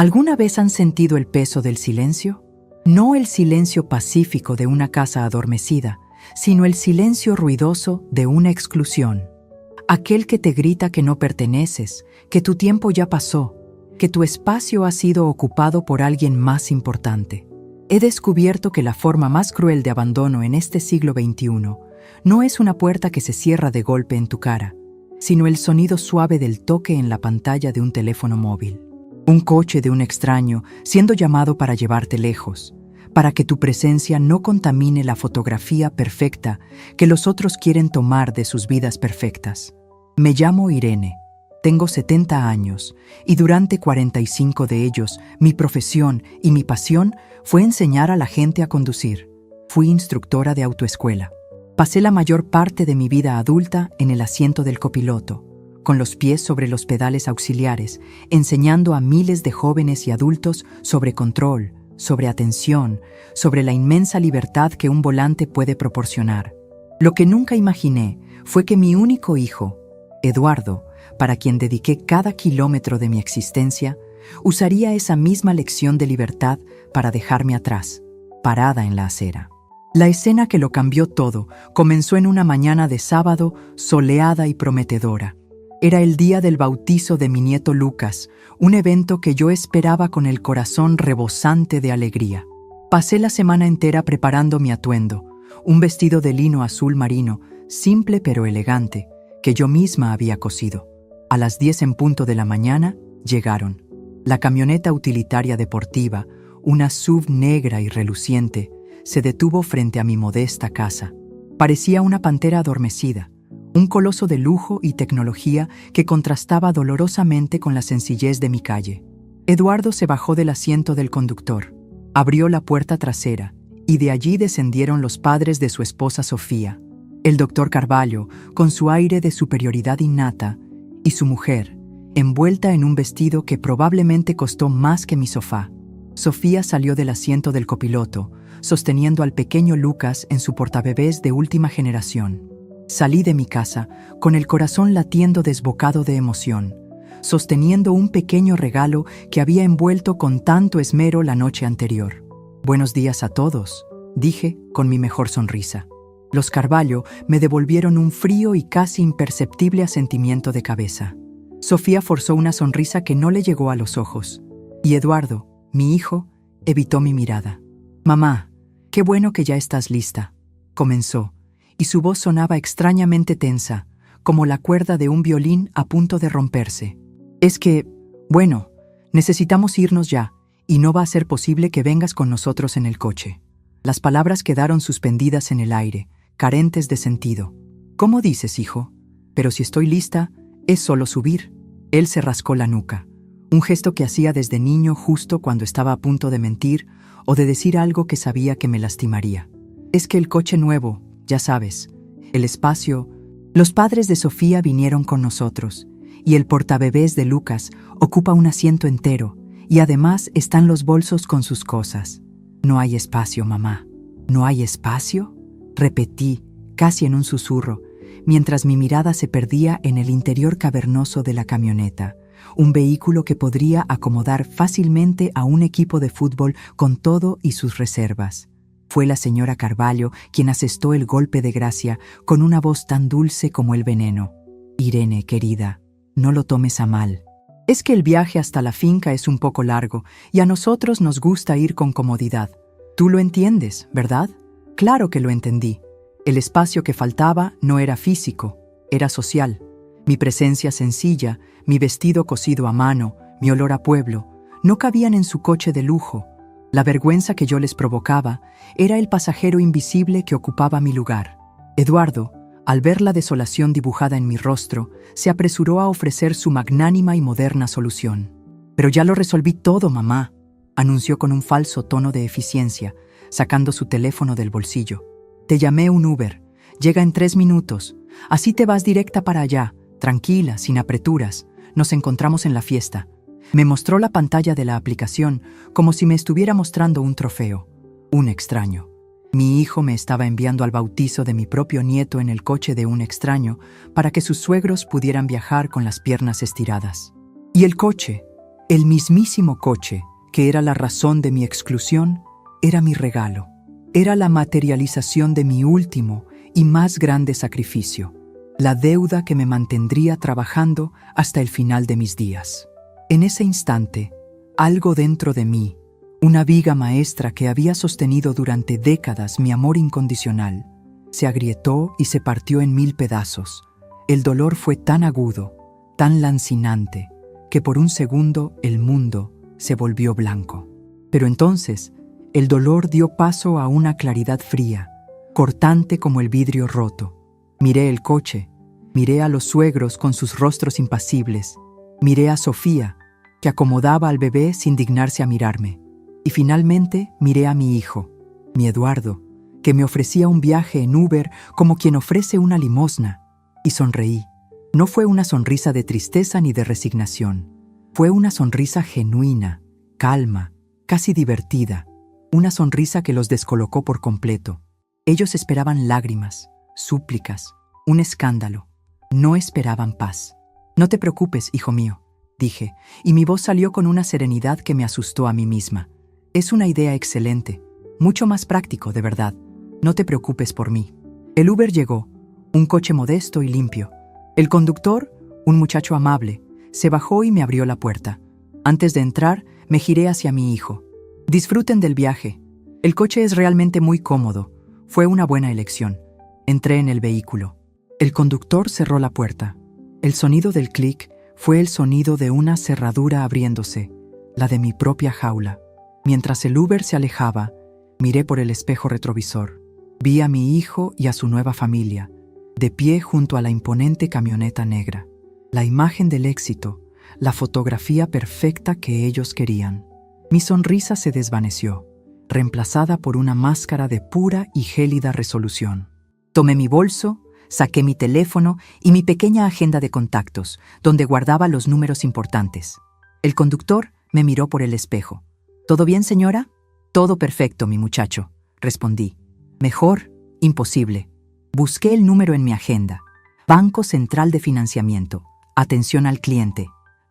¿Alguna vez han sentido el peso del silencio? No el silencio pacífico de una casa adormecida, sino el silencio ruidoso de una exclusión. Aquel que te grita que no perteneces, que tu tiempo ya pasó, que tu espacio ha sido ocupado por alguien más importante. He descubierto que la forma más cruel de abandono en este siglo XXI no es una puerta que se cierra de golpe en tu cara, sino el sonido suave del toque en la pantalla de un teléfono móvil. Un coche de un extraño siendo llamado para llevarte lejos, para que tu presencia no contamine la fotografía perfecta que los otros quieren tomar de sus vidas perfectas. Me llamo Irene, tengo 70 años y durante 45 de ellos mi profesión y mi pasión fue enseñar a la gente a conducir. Fui instructora de autoescuela. Pasé la mayor parte de mi vida adulta en el asiento del copiloto, con los pies sobre los pedales auxiliares, enseñando a miles de jóvenes y adultos sobre control, sobre atención, sobre la inmensa libertad que un volante puede proporcionar. Lo que nunca imaginé fue que mi único hijo, Eduardo, para quien dediqué cada kilómetro de mi existencia, usaría esa misma lección de libertad para dejarme atrás, parada en la acera. La escena que lo cambió todo comenzó en una mañana de sábado soleada y prometedora. Era el día del bautizo de mi nieto Lucas, un evento que yo esperaba con el corazón rebosante de alegría. Pasé la semana entera preparando mi atuendo, un vestido de lino azul marino, simple pero elegante, que yo misma había cosido. A las 10 en punto de la mañana, llegaron. La camioneta utilitaria deportiva, una SUV negra y reluciente, se detuvo frente a mi modesta casa. Parecía una pantera adormecida, un coloso de lujo y tecnología que contrastaba dolorosamente con la sencillez de mi calle. Eduardo se bajó del asiento del conductor, abrió la puerta trasera y de allí descendieron los padres de su esposa Sofía, el doctor Carvalho, con su aire de superioridad innata, y su mujer, envuelta en un vestido que probablemente costó más que mi sofá. Sofía salió del asiento del copiloto, sosteniendo al pequeño Lucas en su portabebés de última generación. Salí de mi casa con el corazón latiendo desbocado de emoción, sosteniendo un pequeño regalo que había envuelto con tanto esmero la noche anterior. «Buenos días a todos», dije con mi mejor sonrisa. Los Carvalho me devolvieron un frío y casi imperceptible asentimiento de cabeza. Sofía forzó una sonrisa que no le llegó a los ojos, y Eduardo, mi hijo, evitó mi mirada. «Mamá, qué bueno que ya estás lista», comenzó, y su voz sonaba extrañamente tensa, como la cuerda de un violín a punto de romperse. «Es que, bueno, necesitamos irnos ya, y no va a ser posible que vengas con nosotros en el coche». Las palabras quedaron suspendidas en el aire, carentes de sentido. «¿Cómo dices, hijo? Pero si estoy lista, es solo subir». Él se rascó la nuca, un gesto que hacía desde niño justo cuando estaba a punto de mentir o de decir algo que sabía que me lastimaría. «Es que el coche nuevo, ya sabes, el espacio». Los padres de Sofía vinieron con nosotros, y el portabebés de Lucas ocupa un asiento entero, y además están los bolsos con sus cosas. «No hay espacio, mamá». «¿No hay espacio?», repetí, casi en un susurro, mientras mi mirada se perdía en el interior cavernoso de la camioneta, un vehículo que podría acomodar fácilmente a un equipo de fútbol con todo y sus reservas. Fue la señora Carvalho quien asestó el golpe de gracia con una voz tan dulce como el veneno. «Irene, querida, no lo tomes a mal. Es que el viaje hasta la finca es un poco largo y a nosotros nos gusta ir con comodidad. Tú lo entiendes, ¿verdad?». Claro que lo entendí. El espacio que faltaba no era físico, era social. Mi presencia sencilla, mi vestido cosido a mano, mi olor a pueblo, no cabían en su coche de lujo. La vergüenza que yo les provocaba era el pasajero invisible que ocupaba mi lugar. Eduardo, al ver la desolación dibujada en mi rostro, se apresuró a ofrecer su magnánima y moderna solución. «Pero ya lo resolví todo, mamá», anunció con un falso tono de eficiencia, sacando su teléfono del bolsillo. «Te llamé un Uber. Llega en 3 minutos. Así te vas directa para allá, tranquila, sin apreturas. Nos encontramos en la fiesta». Me mostró la pantalla de la aplicación como si me estuviera mostrando un trofeo. Un extraño. Mi hijo me estaba enviando al bautizo de mi propio nieto en el coche de un extraño para que sus suegros pudieran viajar con las piernas estiradas. Y el coche El mismísimo coche, que era la razón de mi exclusión, era mi regalo. Era la materialización de mi último y más grande sacrificio, la deuda que me mantendría trabajando hasta el final de mis días. En ese instante, algo dentro de mí, una viga maestra que había sostenido durante décadas mi amor incondicional, se agrietó y se partió en 1000 pedazos. El dolor fue tan agudo, tan lancinante, que por un segundo el mundo se volvió blanco. Pero entonces, el dolor dio paso a una claridad fría, cortante como el vidrio roto. Miré el coche, miré a los suegros con sus rostros impasibles, miré a Sofía, que acomodaba al bebé sin dignarse a mirarme, y finalmente miré a mi hijo, mi Eduardo, que me ofrecía un viaje en Uber como quien ofrece una limosna, y sonreí. No fue una sonrisa de tristeza ni de resignación, fue una sonrisa genuina, calma, casi divertida, una sonrisa que los descolocó por completo. Ellos esperaban lágrimas, súplicas, un escándalo. No esperaban paz. «No te preocupes, hijo mío», dije, y mi voz salió con una serenidad que me asustó a mí misma. «Es una idea excelente, mucho más práctico, de verdad. No te preocupes por mí». El Uber llegó, un coche modesto y limpio. El conductor, un muchacho amable, se bajó y me abrió la puerta. Antes de entrar, me giré hacia mi hijo. «Disfruten del viaje. El coche es realmente muy cómodo. Fue una buena elección». Entré en el vehículo. El conductor cerró la puerta. El sonido del clic fue el sonido de una cerradura abriéndose, la de mi propia jaula. Mientras el Uber se alejaba, miré por el espejo retrovisor. Vi a mi hijo y a su nueva familia, de pie junto a la imponente camioneta negra. La imagen del éxito, la fotografía perfecta que ellos querían. Mi sonrisa se desvaneció, reemplazada por una máscara de pura y gélida resolución. Tomé mi bolso, saqué mi teléfono y mi pequeña agenda de contactos, donde guardaba los números importantes. El conductor me miró por el espejo. «¿Todo bien, señora?» «Todo perfecto, mi muchacho», respondí. «Mejor, imposible». Busqué el número en mi agenda. Banco Central de Financiamiento. Atención al cliente.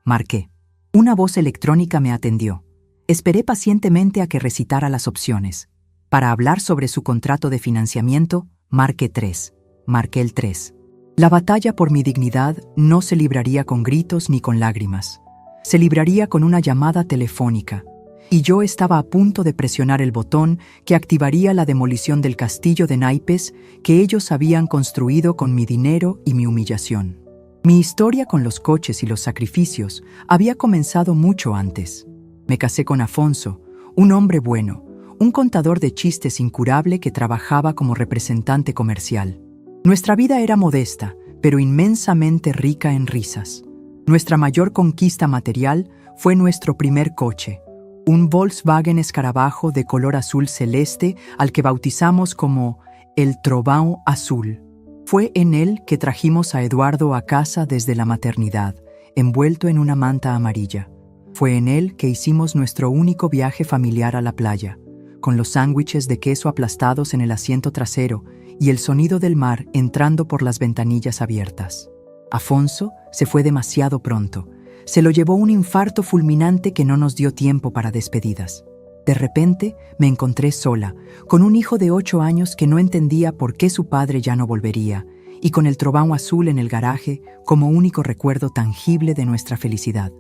Marqué. Una voz electrónica me atendió. Esperé pacientemente a que recitara las opciones. Para hablar sobre su contrato de financiamiento, marqué 3. Marqué el 3. La batalla por mi dignidad no se libraría con gritos ni con lágrimas. Se libraría con una llamada telefónica. Y yo estaba a punto de presionar el botón que activaría la demolición del castillo de naipes que ellos habían construido con mi dinero y mi humillación. Mi historia con los coches y los sacrificios había comenzado mucho antes. Me casé con Afonso, un hombre bueno, un contador de chistes incurable que trabajaba como representante comercial. Nuestra vida era modesta, pero inmensamente rica en risas. Nuestra mayor conquista material fue nuestro primer coche, un Volkswagen Escarabajo de color azul celeste al que bautizamos como el Trovão Azul. Fue en él que trajimos a Eduardo a casa desde la maternidad, envuelto en una manta amarilla. Fue en él que hicimos nuestro único viaje familiar a la playa, con los sándwiches de queso aplastados en el asiento trasero y el sonido del mar entrando por las ventanillas abiertas. Afonso se fue demasiado pronto. Se lo llevó un infarto fulminante que no nos dio tiempo para despedidas. De repente me encontré sola, con un hijo de 8 años que no entendía por qué su padre ya no volvería, y con el Trovão Azul en el garaje como único recuerdo tangible de nuestra felicidad.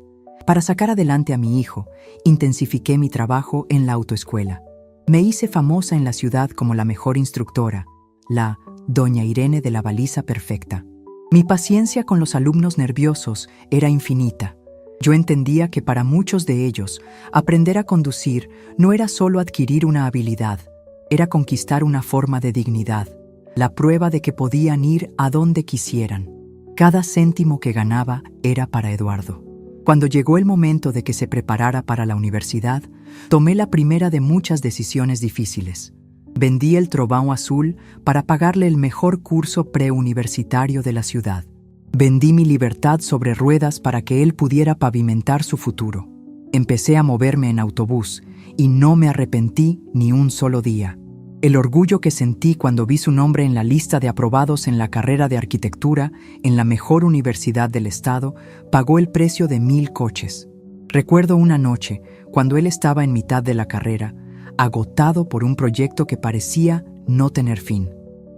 Para sacar adelante a mi hijo, intensifiqué mi trabajo en la autoescuela. Me hice famosa en la ciudad como la mejor instructora, la Doña Irene de la baliza perfecta. Mi paciencia con los alumnos nerviosos era infinita. Yo entendía que para muchos de ellos, aprender a conducir no era solo adquirir una habilidad, era conquistar una forma de dignidad, la prueba de que podían ir a donde quisieran. Cada céntimo que ganaba era para Eduardo. Cuando llegó el momento de que se preparara para la universidad, tomé la primera de muchas decisiones difíciles. Vendí el Trovão Azul para pagarle el mejor curso preuniversitario de la ciudad. Vendí mi libertad sobre ruedas para que él pudiera pavimentar su futuro. Empecé a moverme en autobús y no me arrepentí ni un solo día. El orgullo que sentí cuando vi su nombre en la lista de aprobados en la carrera de arquitectura en la mejor universidad del estado pagó el precio de 1000 coches. Recuerdo una noche, cuando él estaba en mitad de la carrera, agotado por un proyecto que parecía no tener fin.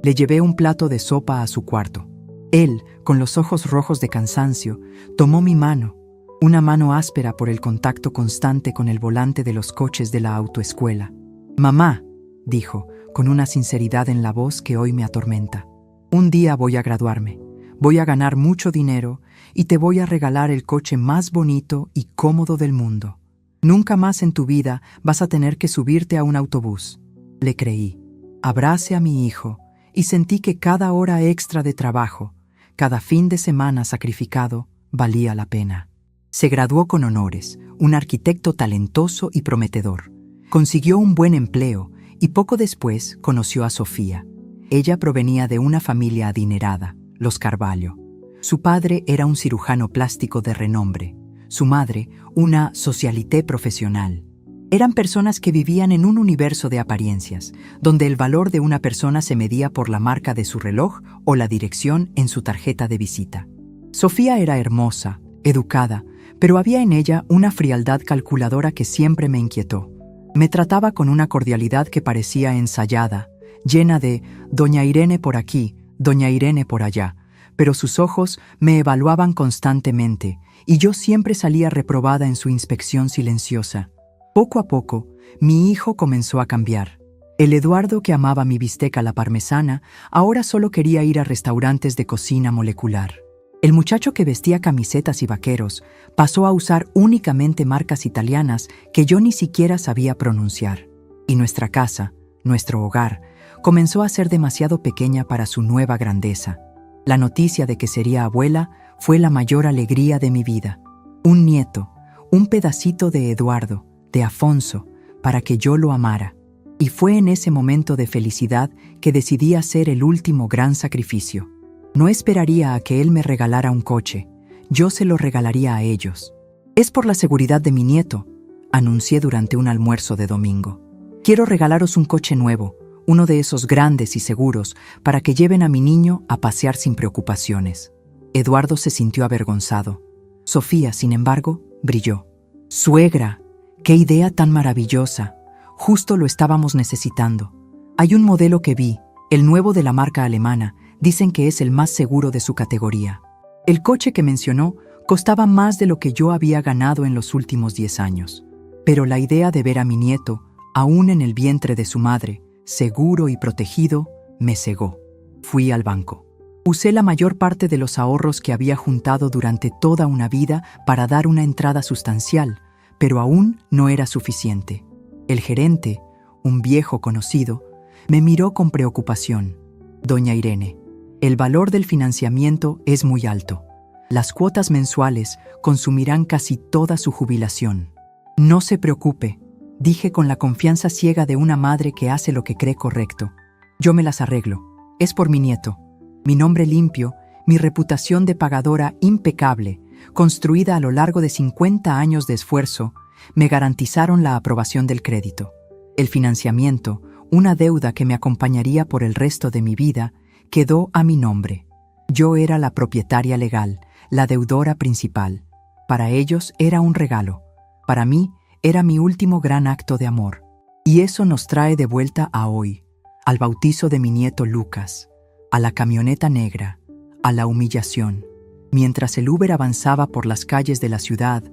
Le llevé un plato de sopa a su cuarto. Él, con los ojos rojos de cansancio, tomó mi mano, una mano áspera por el contacto constante con el volante de los coches de la autoescuela. «Mamá», dijo, con una sinceridad en la voz que hoy me atormenta, «un día voy a graduarme, voy a ganar mucho dinero y te voy a regalar el coche más bonito y cómodo del mundo. Nunca más en tu vida vas a tener que subirte a un autobús». Le creí. Abracé a mi hijo y sentí que cada hora extra de trabajo, cada fin de semana sacrificado, valía la pena. Se graduó con honores, un arquitecto talentoso y prometedor. Consiguió un buen empleo y poco después conoció a Sofía. Ella provenía de una familia adinerada, los Carvalho. Su padre era un cirujano plástico de renombre, su madre una socialité profesional. Eran personas que vivían en un universo de apariencias, donde el valor de una persona se medía por la marca de su reloj o la dirección en su tarjeta de visita. Sofía era hermosa, educada, pero había en ella una frialdad calculadora que siempre me inquietó. Me trataba con una cordialidad que parecía ensayada, llena de «Doña Irene por aquí, Doña Irene por allá», pero sus ojos me evaluaban constantemente y yo siempre salía reprobada en su inspección silenciosa. Poco a poco, mi hijo comenzó a cambiar. El Eduardo que amaba mi bistec a la parmesana ahora solo quería ir a restaurantes de cocina molecular. El muchacho que vestía camisetas y vaqueros pasó a usar únicamente marcas italianas que yo ni siquiera sabía pronunciar. Y nuestra casa, nuestro hogar, comenzó a ser demasiado pequeña para su nueva grandeza. La noticia de que sería abuela fue la mayor alegría de mi vida. Un nieto, un pedacito de Eduardo, de Afonso, para que yo lo amara. Y fue en ese momento de felicidad que decidí hacer el último gran sacrificio. No esperaría a que él me regalara un coche, yo se lo regalaría a ellos. «Es por la seguridad de mi nieto», anuncié durante un almuerzo de domingo. «Quiero regalaros un coche nuevo, uno de esos grandes y seguros, para que lleven a mi niño a pasear sin preocupaciones». Eduardo se sintió avergonzado. Sofía, sin embargo, brilló. «Suegra, qué idea tan maravillosa. Justo lo estábamos necesitando. Hay un modelo que vi, el nuevo de la marca alemana. Dicen que es el más seguro de su categoría». El coche que mencionó costaba más de lo que yo había ganado en los últimos 10 años. Pero la idea de ver a mi nieto, aún en el vientre de su madre, seguro y protegido, me cegó. Fui al banco. Usé la mayor parte de los ahorros que había juntado durante toda una vida para dar una entrada sustancial, pero aún no era suficiente. El gerente, un viejo conocido, me miró con preocupación. «Doña Irene, el valor del financiamiento es muy alto. Las cuotas mensuales consumirán casi toda su jubilación». «No se preocupe», dije con la confianza ciega de una madre que hace lo que cree correcto. «Yo me las arreglo. Es por mi nieto. Mi nombre limpio, mi reputación de pagadora impecable, construida a lo largo de 50 años de esfuerzo, me garantizaron la aprobación del crédito. El financiamiento, una deuda que me acompañaría por el resto de mi vida, quedó a mi nombre. Yo era la propietaria legal, la deudora principal. Para ellos era un regalo. Para mí era mi último gran acto de amor. Y eso nos trae de vuelta a hoy, al bautizo de mi nieto Lucas, a la camioneta negra, a la humillación. Mientras el Uber avanzaba por las calles de la ciudad,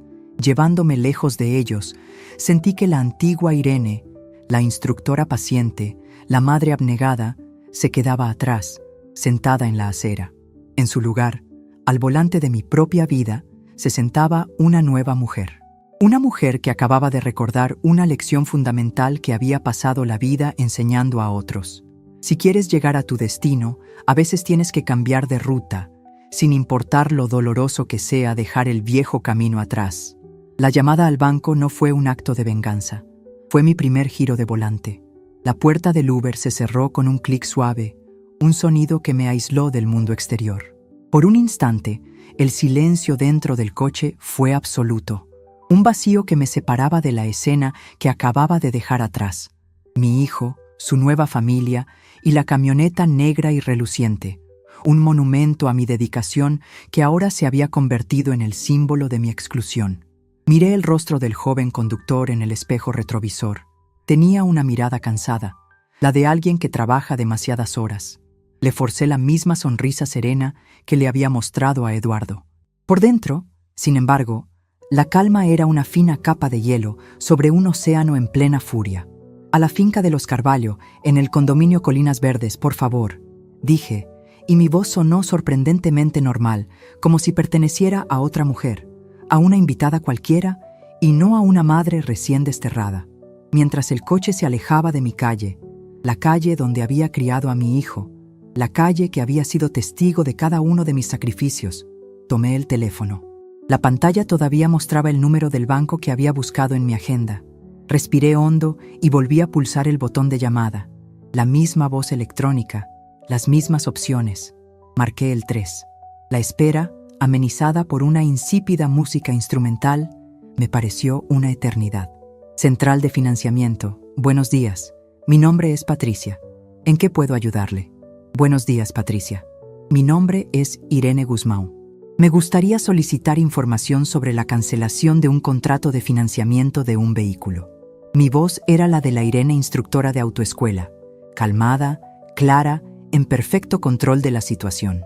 llevándome lejos de ellos, sentí que la antigua Irene, la instructora paciente, la madre abnegada, se quedaba atrás, sentada en la acera. En su lugar, al volante de mi propia vida, se sentaba una nueva mujer. Una mujer que acababa de recordar una lección fundamental que había pasado la vida enseñando a otros. Si quieres llegar a tu destino, a veces tienes que cambiar de ruta, sin importar lo doloroso que sea dejar el viejo camino atrás. La llamada al banco no fue un acto de venganza. Fue mi primer giro de volante. La puerta del Uber se cerró con un clic suave, un sonido que me aisló del mundo exterior. Por un instante, el silencio dentro del coche fue absoluto. Un vacío que me separaba de la escena que acababa de dejar atrás. Mi hijo, su nueva familia y la camioneta negra y reluciente. Un monumento a mi dedicación que ahora se había convertido en el símbolo de mi exclusión. Miré el rostro del joven conductor en el espejo retrovisor. Tenía una mirada cansada, la de alguien que trabaja demasiadas horas. Le forcé la misma sonrisa serena que le había mostrado a Eduardo. Por dentro, sin embargo, la calma era una fina capa de hielo sobre un océano en plena furia. «A la finca de los Carvalho, en el condominio Colinas Verdes, por favor», dije, y mi voz sonó sorprendentemente normal, como si perteneciera a otra mujer, a una invitada cualquiera y no a una madre recién desterrada. Mientras el coche se alejaba de mi calle, la calle donde había criado a mi hijo, la calle que había sido testigo de cada uno de mis sacrificios, tomé el teléfono. La pantalla todavía mostraba el número del banco que había buscado en mi agenda. Respiré hondo y volví a pulsar el botón de llamada. La misma voz electrónica, las mismas opciones. Marqué el 3. La espera, amenizada por una insípida música instrumental, me pareció una eternidad. Central de Financiamiento. Buenos días. Mi nombre es Patricia. ¿En qué puedo ayudarle? Buenos días, Patricia. Mi nombre es Irene Guzmão. Me gustaría solicitar información sobre la cancelación de un contrato de financiamiento de un vehículo. Mi voz era la de la Irene instructora de autoescuela, calmada, clara, en perfecto control de la situación.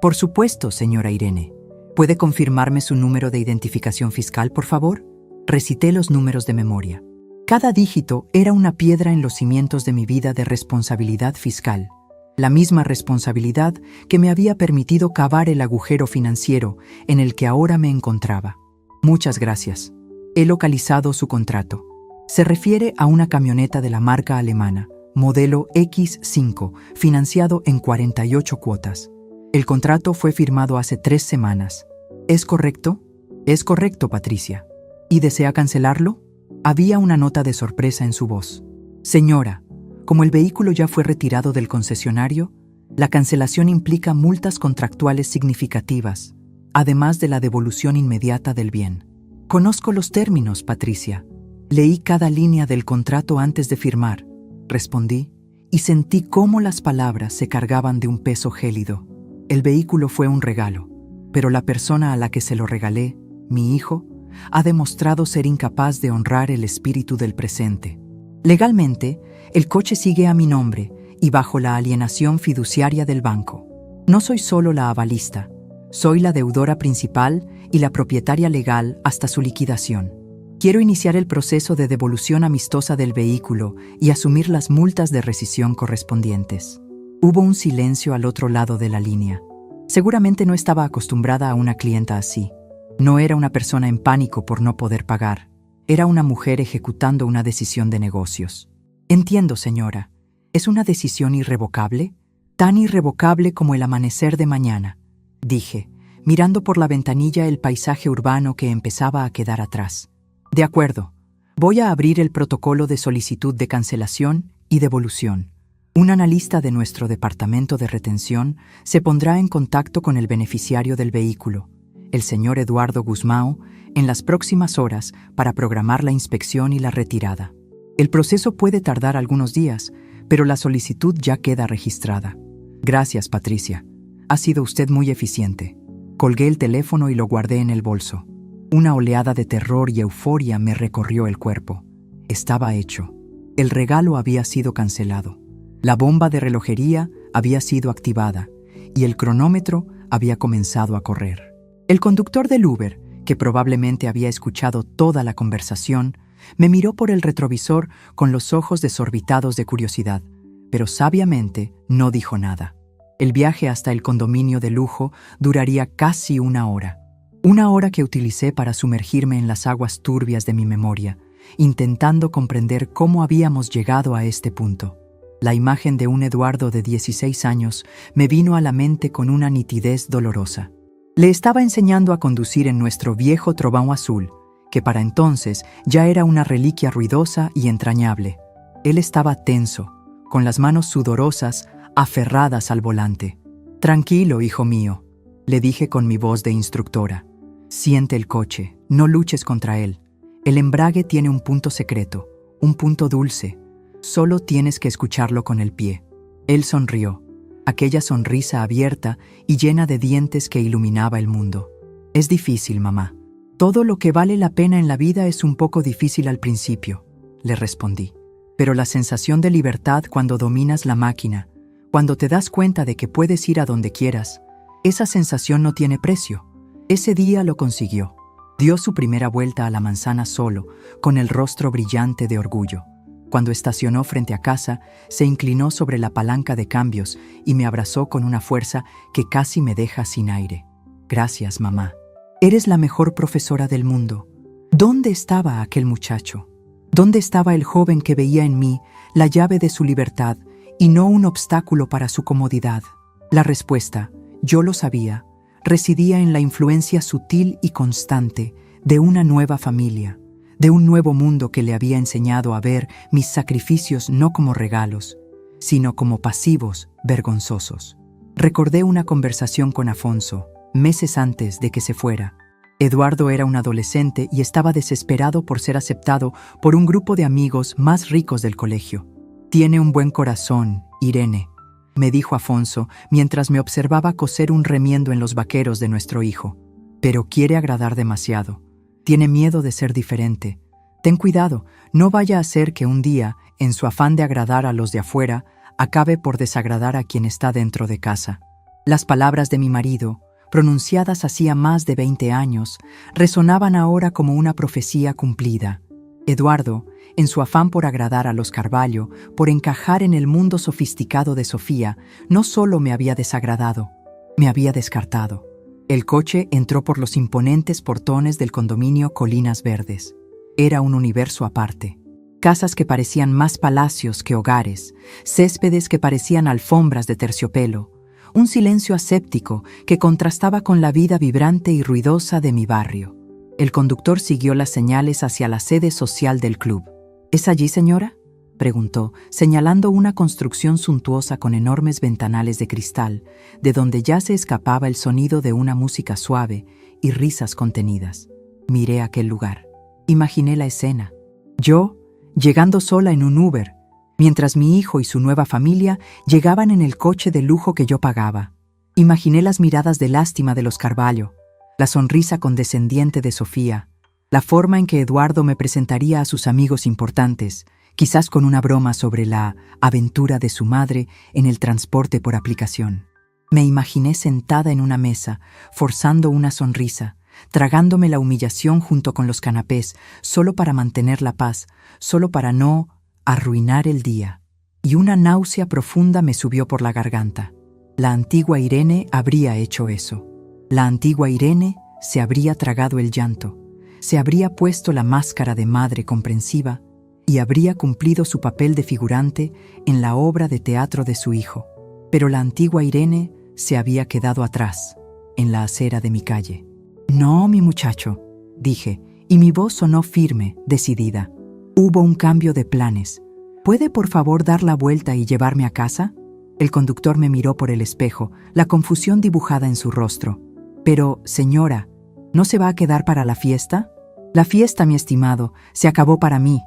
Por supuesto, señora Irene. ¿Puede confirmarme su número de identificación fiscal, por favor? Recité los números de memoria. Cada dígito era una piedra en los cimientos de mi vida de responsabilidad fiscal. La misma responsabilidad que me había permitido cavar el agujero financiero en el que ahora me encontraba. Muchas gracias. He localizado su contrato. Se refiere a una camioneta de la marca alemana, modelo X5, financiado en 48 cuotas. El contrato fue firmado hace 3 semanas. ¿Es correcto? Es correcto, Patricia. ¿Y desea cancelarlo? Había una nota de sorpresa en su voz. Señora, como el vehículo ya fue retirado del concesionario, la cancelación implica multas contractuales significativas, además de la devolución inmediata del bien. Conozco los términos, Patricia. Leí cada línea del contrato antes de firmar, respondí, y sentí cómo las palabras se cargaban de un peso gélido. El vehículo fue un regalo, pero la persona a la que se lo regalé, mi hijo, ha demostrado ser incapaz de honrar el espíritu del presente. Legalmente, el coche sigue a mi nombre y bajo la alienación fiduciaria del banco. No soy solo la avalista, soy la deudora principal y la propietaria legal hasta su liquidación. Quiero iniciar el proceso de devolución amistosa del vehículo y asumir las multas de rescisión correspondientes. Hubo un silencio al otro lado de la línea. Seguramente no estaba acostumbrada a una clienta así. No era una persona en pánico por no poder pagar. Era una mujer ejecutando una decisión de negocios. Entiendo, señora. ¿Es una decisión irrevocable? Tan irrevocable como el amanecer de mañana, dije, mirando por la ventanilla el paisaje urbano que empezaba a quedar atrás. De acuerdo. Voy a abrir el protocolo de solicitud de cancelación y devolución. Un analista de nuestro departamento de retención se pondrá en contacto con el beneficiario del vehículo, el señor Eduardo Guzmão, en las próximas horas para programar la inspección y la retirada. El proceso puede tardar algunos días, pero la solicitud ya queda registrada. Gracias, Patricia. Ha sido usted muy eficiente. Colgué el teléfono y lo guardé en el bolso. Una oleada de terror y euforia me recorrió el cuerpo. Estaba hecho. El regalo había sido cancelado. La bomba de relojería había sido activada y el cronómetro había comenzado a correr. El conductor del Uber, que probablemente había escuchado toda la conversación, me miró por el retrovisor con los ojos desorbitados de curiosidad, pero sabiamente no dijo nada. El viaje hasta el condominio de lujo duraría casi 1 hora. 1 hora que utilicé para sumergirme en las aguas turbias de mi memoria, intentando comprender cómo habíamos llegado a este punto. La imagen de un Eduardo de 16 años me vino a la mente con una nitidez dolorosa. Le estaba enseñando a conducir en nuestro viejo Trovão azul, que para entonces ya era una reliquia ruidosa y entrañable. Él estaba tenso, con las manos sudorosas, aferradas al volante. «Tranquilo, hijo mío», le dije con mi voz de instructora. «Siente el coche, no luches contra él. El embrague tiene un punto secreto, un punto dulce. Solo tienes que escucharlo con el pie». Él sonrió, aquella sonrisa abierta y llena de dientes que iluminaba el mundo. «Es difícil, mamá. Todo lo que vale la pena en la vida es un poco difícil al principio, le respondí. Pero la sensación de libertad cuando dominas la máquina, cuando te das cuenta de que puedes ir a donde quieras, esa sensación no tiene precio. Ese día lo consiguió. Dio su primera vuelta a la manzana solo, con el rostro brillante de orgullo. Cuando estacionó frente a casa, se inclinó sobre la palanca de cambios y me abrazó con una fuerza que casi me deja sin aire. Gracias, mamá. Eres la mejor profesora del mundo. ¿Dónde estaba aquel muchacho? ¿Dónde estaba el joven que veía en mí la llave de su libertad y no un obstáculo para su comodidad? La respuesta, yo lo sabía, residía en la influencia sutil y constante de una nueva familia, de un nuevo mundo que le había enseñado a ver mis sacrificios no como regalos, sino como pasivos vergonzosos. Recordé una conversación con Afonso, meses antes de que se fuera. Eduardo era un adolescente y estaba desesperado por ser aceptado por un grupo de amigos más ricos del colegio. «Tiene un buen corazón, Irene», me dijo Afonso mientras me observaba coser un remiendo en los vaqueros de nuestro hijo. «Pero quiere agradar demasiado. Tiene miedo de ser diferente. Ten cuidado, no vaya a ser que un día, en su afán de agradar a los de afuera, acabe por desagradar a quien está dentro de casa». Las palabras de mi marido, pronunciadas hacía más de 20 años, resonaban ahora como una profecía cumplida. Eduardo, en su afán por agradar a los Carvalho, por encajar en el mundo sofisticado de Sofía, no solo me había desagradado, me había descartado. El coche entró por los imponentes portones del condominio Colinas Verdes. Era un universo aparte. Casas que parecían más palacios que hogares, céspedes que parecían alfombras de terciopelo, un silencio aséptico que contrastaba con la vida vibrante y ruidosa de mi barrio. El conductor siguió las señales hacia la sede social del club. ¿Es allí, señora?, preguntó, señalando una construcción suntuosa con enormes ventanales de cristal, de donde ya se escapaba el sonido de una música suave y risas contenidas. Miré aquel lugar. Imaginé la escena. Yo, llegando sola en un Uber, mientras mi hijo y su nueva familia llegaban en el coche de lujo que yo pagaba. Imaginé las miradas de lástima de los Carvalho, la sonrisa condescendiente de Sofía, la forma en que Eduardo me presentaría a sus amigos importantes, quizás con una broma sobre la aventura de su madre en el transporte por aplicación. Me imaginé sentada en una mesa, forzando una sonrisa, tragándome la humillación junto con los canapés, solo para mantener la paz, solo para no arruinar el día. Y una náusea profunda me subió por la garganta. La antigua Irene habría hecho eso. La antigua Irene se habría tragado el llanto, se habría puesto la máscara de madre comprensiva y habría cumplido su papel de figurante en la obra de teatro de su hijo. Pero la antigua Irene se había quedado atrás, en la acera de mi calle. «No, mi muchacho», dije, y mi voz sonó firme, decidida. Hubo un cambio de planes. «¿Puede por favor dar la vuelta y llevarme a casa?» El conductor me miró por el espejo, la confusión dibujada en su rostro. «Pero, señora, ¿no se va a quedar para la fiesta?» «La fiesta, mi estimado, se acabó para mí»,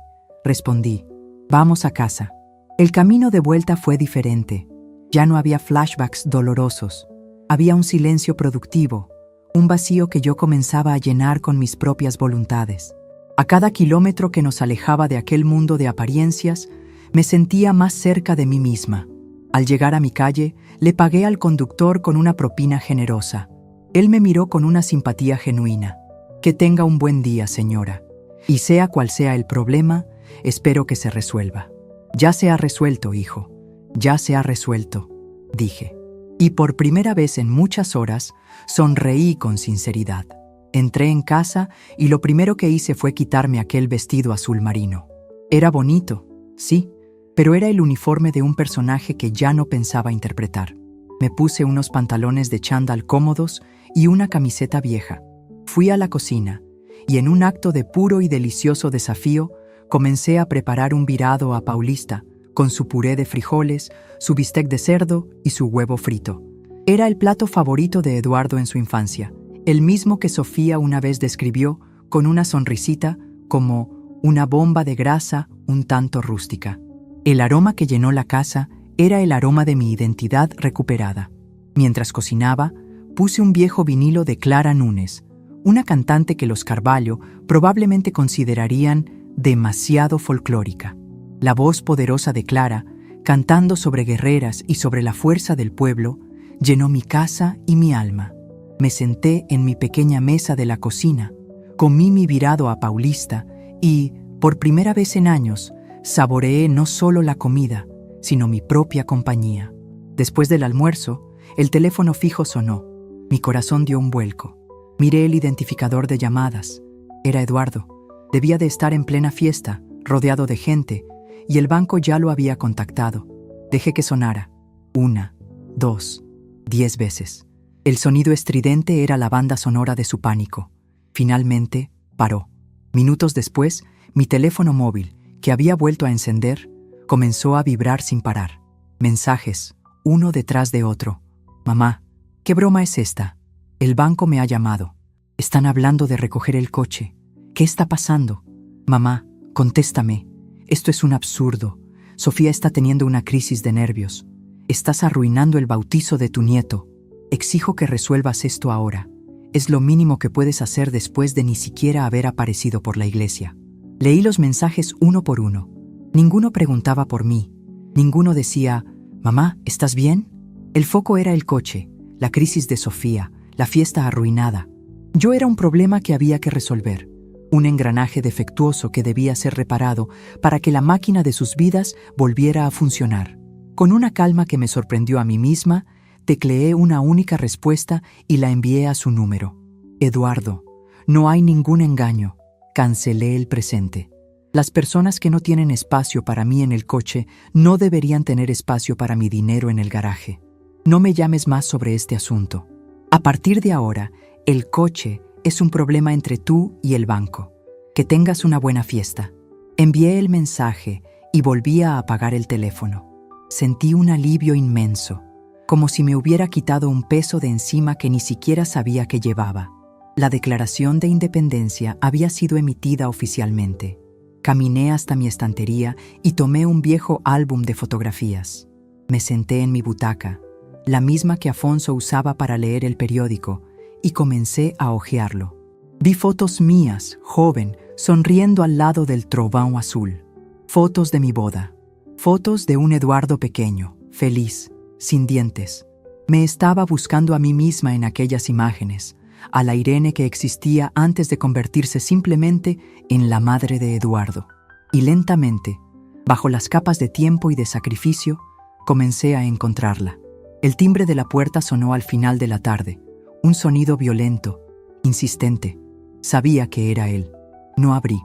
respondí. «Vamos a casa». El camino de vuelta fue diferente. Ya no había flashbacks dolorosos. Había un silencio productivo, un vacío que yo comenzaba a llenar con mis propias voluntades. A cada kilómetro que nos alejaba de aquel mundo de apariencias, me sentía más cerca de mí misma. Al llegar a mi calle, le pagué al conductor con una propina generosa. Él me miró con una simpatía genuina. «Que tenga un buen día, señora. Y sea cual sea el problema, espero que se resuelva». «Ya se ha resuelto, hijo. Ya se ha resuelto», dije. Y por primera vez en muchas horas, sonreí con sinceridad. Entré en casa y lo primero que hice fue quitarme aquel vestido azul marino. Era bonito, sí, pero era el uniforme de un personaje que ya no pensaba interpretar. Me puse unos pantalones de chándal cómodos y una camiseta vieja. Fui a la cocina y en un acto de puro y delicioso desafío, comencé a preparar un virado a Paulista, con su puré de frijoles, su bistec de cerdo y su huevo frito. Era el plato favorito de Eduardo en su infancia, el mismo que Sofía una vez describió con una sonrisita como una bomba de grasa un tanto rústica. El aroma que llenó la casa era el aroma de mi identidad recuperada. Mientras cocinaba, puse un viejo vinilo de Clara Núñez, una cantante que los Carvalho probablemente considerarían demasiado folclórica. La voz poderosa de Clara, cantando sobre guerreras y sobre la fuerza del pueblo, llenó mi casa y mi alma. Me senté en mi pequeña mesa de la cocina, comí mi virado a Paulista y, por primera vez en años, saboreé no solo la comida, sino mi propia compañía. Después del almuerzo, el teléfono fijo sonó. Mi corazón dio un vuelco. Miré el identificador de llamadas. Era Eduardo. Debía de estar en plena fiesta, rodeado de gente, y el banco ya lo había contactado. Dejé que sonara. 1, 2, 10 veces. El sonido estridente era la banda sonora de su pánico. Finalmente, paró. Minutos después, mi teléfono móvil, que había vuelto a encender, comenzó a vibrar sin parar. Mensajes, uno detrás de otro. Mamá, ¿qué broma es esta? El banco me ha llamado. Están hablando de recoger el coche. ¿Qué está pasando? Mamá, contéstame. Esto es un absurdo. Sofía está teniendo una crisis de nervios. Estás arruinando el bautizo de tu nieto. Exijo que resuelvas esto ahora. Es lo mínimo que puedes hacer después de ni siquiera haber aparecido por la iglesia. Leí los mensajes uno por uno. Ninguno preguntaba por mí. Ninguno decía, «Mamá, ¿estás bien?» El foco era el coche, la crisis de Sofía, la fiesta arruinada. Yo era un problema que había que resolver, un engranaje defectuoso que debía ser reparado para que la máquina de sus vidas volviera a funcionar. Con una calma que me sorprendió a mí misma, tecleé una única respuesta y la envié a su número. Eduardo, no hay ningún engaño. Cancelé el presente. Las personas que no tienen espacio para mí en el coche no deberían tener espacio para mi dinero en el garaje. No me llames más sobre este asunto. A partir de ahora, el coche es un problema entre tú y el banco. Que tengas una buena fiesta. Envié el mensaje y volví a apagar el teléfono. Sentí un alivio inmenso, como si me hubiera quitado un peso de encima que ni siquiera sabía que llevaba. La declaración de independencia había sido emitida oficialmente. Caminé hasta mi estantería y tomé un viejo álbum de fotografías. Me senté en mi butaca, la misma que Afonso usaba para leer el periódico, y comencé a hojearlo. Vi fotos mías, joven, sonriendo al lado del trovão azul. Fotos de mi boda. Fotos de un Eduardo pequeño, feliz, sin dientes. Me estaba buscando a mí misma en aquellas imágenes, a la Irene que existía antes de convertirse simplemente en la madre de Eduardo. Y lentamente, bajo las capas de tiempo y de sacrificio, comencé a encontrarla. El timbre de la puerta sonó al final de la tarde, un sonido violento, insistente. Sabía que era él. No abrí.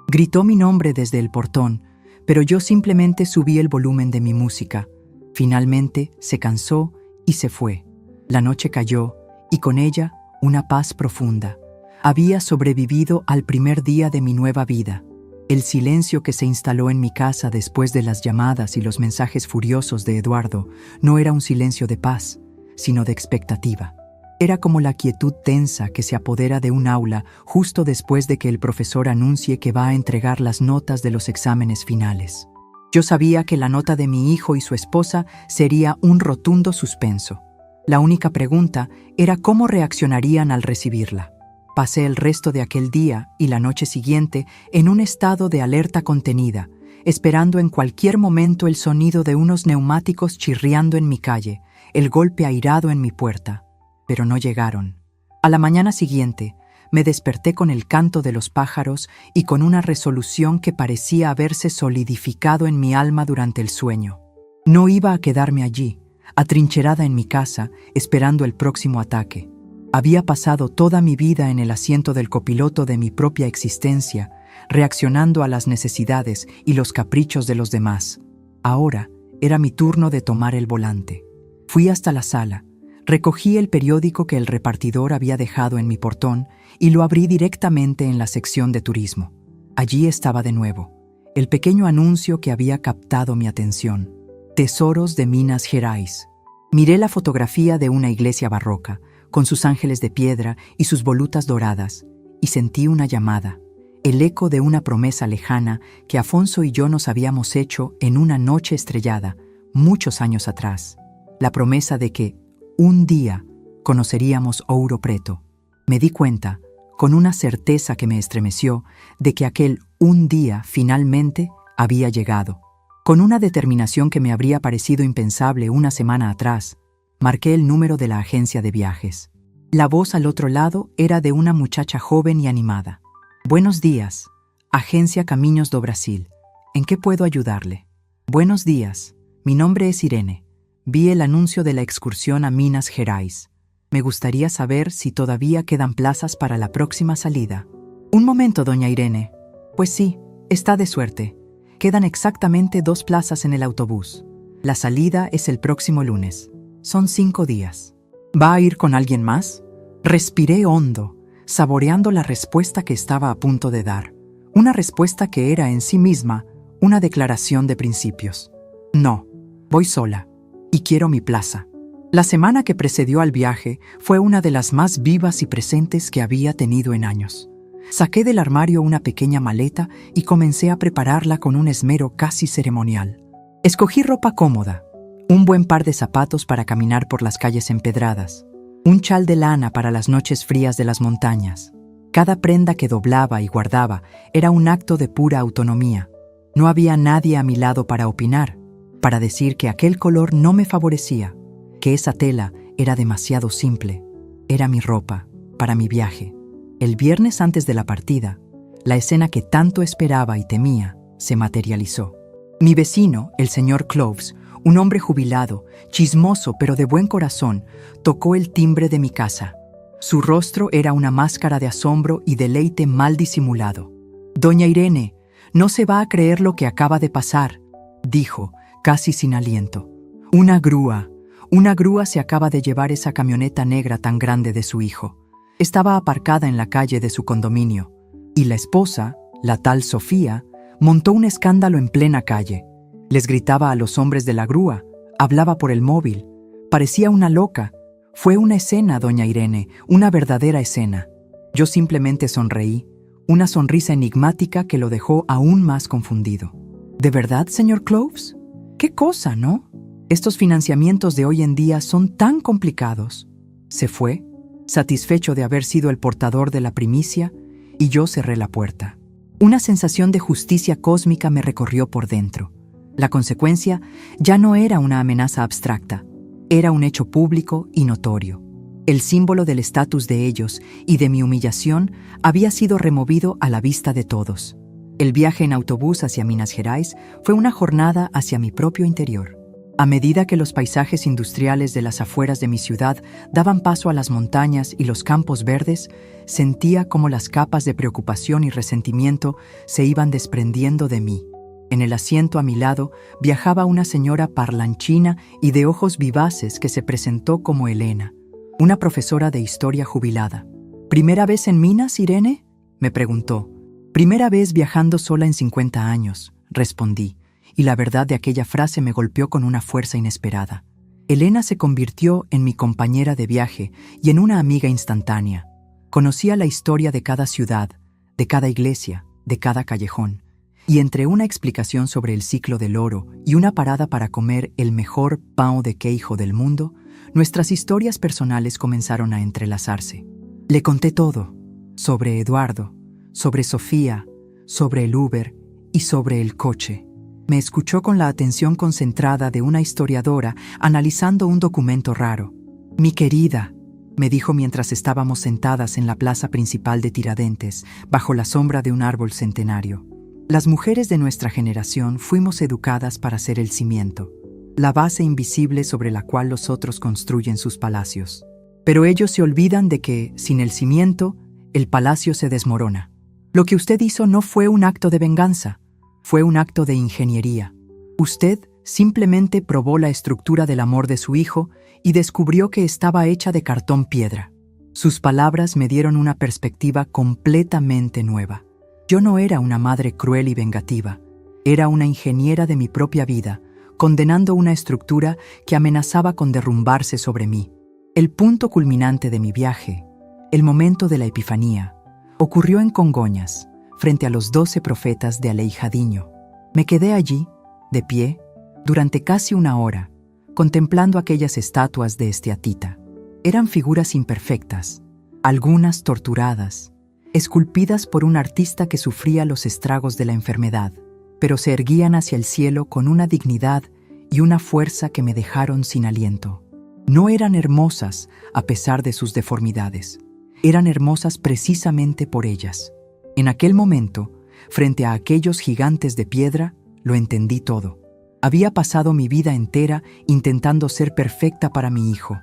Gritó mi nombre desde el portón, pero yo simplemente subí el volumen de mi música. Finalmente se cansó y se fue. La noche cayó, y con ella una paz profunda. Había sobrevivido al primer día de mi nueva vida. El silencio que se instaló en mi casa después de las llamadas y los mensajes furiosos de Eduardo no era un silencio de paz, sino de expectativa. Era como la quietud tensa que se apodera de un aula justo después de que el profesor anuncie que va a entregar las notas de los exámenes finales. Yo sabía que la nota de mi hijo y su esposa sería un rotundo suspenso. La única pregunta era cómo reaccionarían al recibirla. Pasé el resto de aquel día y la noche siguiente en un estado de alerta contenida, esperando en cualquier momento el sonido de unos neumáticos chirriando en mi calle, el golpe airado en mi puerta. Pero no llegaron. A la mañana siguiente, me desperté con el canto de los pájaros y con una resolución que parecía haberse solidificado en mi alma durante el sueño. No iba a quedarme allí, atrincherada en mi casa, esperando el próximo ataque. Había pasado toda mi vida en el asiento del copiloto de mi propia existencia, reaccionando a las necesidades y los caprichos de los demás. Ahora era mi turno de tomar el volante. Fui hasta la sala, recogí el periódico que el repartidor había dejado en mi portón y lo abrí directamente en la sección de turismo. Allí estaba de nuevo, el pequeño anuncio que había captado mi atención. Tesoros de Minas Gerais. Miré la fotografía de una iglesia barroca, con sus ángeles de piedra y sus volutas doradas, y sentí una llamada, el eco de una promesa lejana que Afonso y yo nos habíamos hecho en una noche estrellada, muchos años atrás. La promesa de que, un día, conoceríamos Ouro Preto. Me di cuenta, con una certeza que me estremeció de que aquel un día finalmente había llegado. Con una determinación que me habría parecido impensable una semana atrás, marqué el número de la agencia de viajes. La voz al otro lado era de una muchacha joven y animada. Buenos días, Agencia Caminhos do Brasil. ¿En qué puedo ayudarle? Buenos días, mi nombre es Irene. Vi el anuncio de la excursión a Minas Gerais. Me gustaría saber si todavía quedan plazas para la próxima salida. Un momento, doña Irene. Pues sí, está de suerte. Quedan exactamente 2 plazas en el autobús. La salida es el próximo lunes. Son 5 días. ¿Va a ir con alguien más? Respiré hondo, saboreando la respuesta que estaba a punto de dar. Una respuesta que era en sí misma una declaración de principios. No, voy sola, y quiero mi plaza. La semana que precedió al viaje fue una de las más vivas y presentes que había tenido en años. Saqué del armario una pequeña maleta y comencé a prepararla con un esmero casi ceremonial. Escogí ropa cómoda, un buen par de zapatos para caminar por las calles empedradas, un chal de lana para las noches frías de las montañas. Cada prenda que doblaba y guardaba era un acto de pura autonomía. No había nadie a mi lado para opinar, para decir que aquel color no me favorecía, que esa tela era demasiado simple. Era mi ropa, para mi viaje. El viernes antes de la partida, la escena que tanto esperaba y temía se materializó. Mi vecino, el señor Cloves, un hombre jubilado, chismoso pero de buen corazón, tocó el timbre de mi casa. Su rostro era una máscara de asombro y deleite mal disimulado. «Doña Irene, no se va a creer lo que acaba de pasar», dijo, casi sin aliento. Una grúa se acaba de llevar esa camioneta negra tan grande de su hijo. Estaba aparcada en la calle de su condominio, y la esposa, la tal Sofía, montó un escándalo en plena calle. Les gritaba a los hombres de la grúa, hablaba por el móvil. Parecía una loca. Fue una escena, doña Irene, una verdadera escena. Yo simplemente sonreí, una sonrisa enigmática que lo dejó aún más confundido. ¿De verdad, señor Cloves? ¿Qué cosa, no? Estos financiamientos de hoy en día son tan complicados. Se fue, satisfecho de haber sido el portador de la primicia, y yo cerré la puerta. Una sensación de justicia cósmica me recorrió por dentro. La consecuencia ya no era una amenaza abstracta, era un hecho público y notorio. El símbolo del estatus de ellos y de mi humillación había sido removido a la vista de todos. El viaje en autobús hacia Minas Gerais fue una jornada hacia mi propio interior. A medida que los paisajes industriales de las afueras de mi ciudad daban paso a las montañas y los campos verdes, sentía cómo las capas de preocupación y resentimiento se iban desprendiendo de mí. En el asiento a mi lado viajaba una señora parlanchina y de ojos vivaces que se presentó como Elena, una profesora de historia jubilada. ¿Primera vez en Minas, Irene?, me preguntó. «Primera vez viajando sola en 50 años», respondí, y la verdad de aquella frase me golpeó con una fuerza inesperada. Elena se convirtió en mi compañera de viaje y en una amiga instantánea. Conocía la historia de cada ciudad, de cada iglesia, de cada callejón. Y entre una explicación sobre el ciclo del oro y una parada para comer el mejor pão de queijo del mundo, nuestras historias personales comenzaron a entrelazarse. Le conté todo, sobre Eduardo, sobre Sofía, sobre el Uber y sobre el coche. Me escuchó con la atención concentrada de una historiadora analizando un documento raro. «Mi querida», me dijo mientras estábamos sentadas en la plaza principal de Tiradentes, bajo la sombra de un árbol centenario. Las mujeres de nuestra generación fuimos educadas para ser el cimiento, la base invisible sobre la cual los otros construyen sus palacios. Pero ellos se olvidan de que, sin el cimiento, el palacio se desmorona. Lo que usted hizo no fue un acto de venganza, fue un acto de ingeniería. Usted simplemente probó la estructura del amor de su hijo y descubrió que estaba hecha de cartón piedra. Sus palabras me dieron una perspectiva completamente nueva. Yo no era una madre cruel y vengativa, era una ingeniera de mi propia vida, condenando una estructura que amenazaba con derrumbarse sobre mí. El punto culminante de mi viaje, el momento de la epifanía, ocurrió en Congonhas, frente a los 12 profetas de Aleijadinho. Me quedé allí, de pie, durante casi una hora, contemplando aquellas estatuas de esteatita. Eran figuras imperfectas, algunas torturadas, esculpidas por un artista que sufría los estragos de la enfermedad, pero se erguían hacia el cielo con una dignidad y una fuerza que me dejaron sin aliento. No eran hermosas a pesar de sus deformidades. Eran hermosas precisamente por ellas. En aquel momento, frente a aquellos gigantes de piedra, lo entendí todo. Había pasado mi vida entera intentando ser perfecta para mi hijo,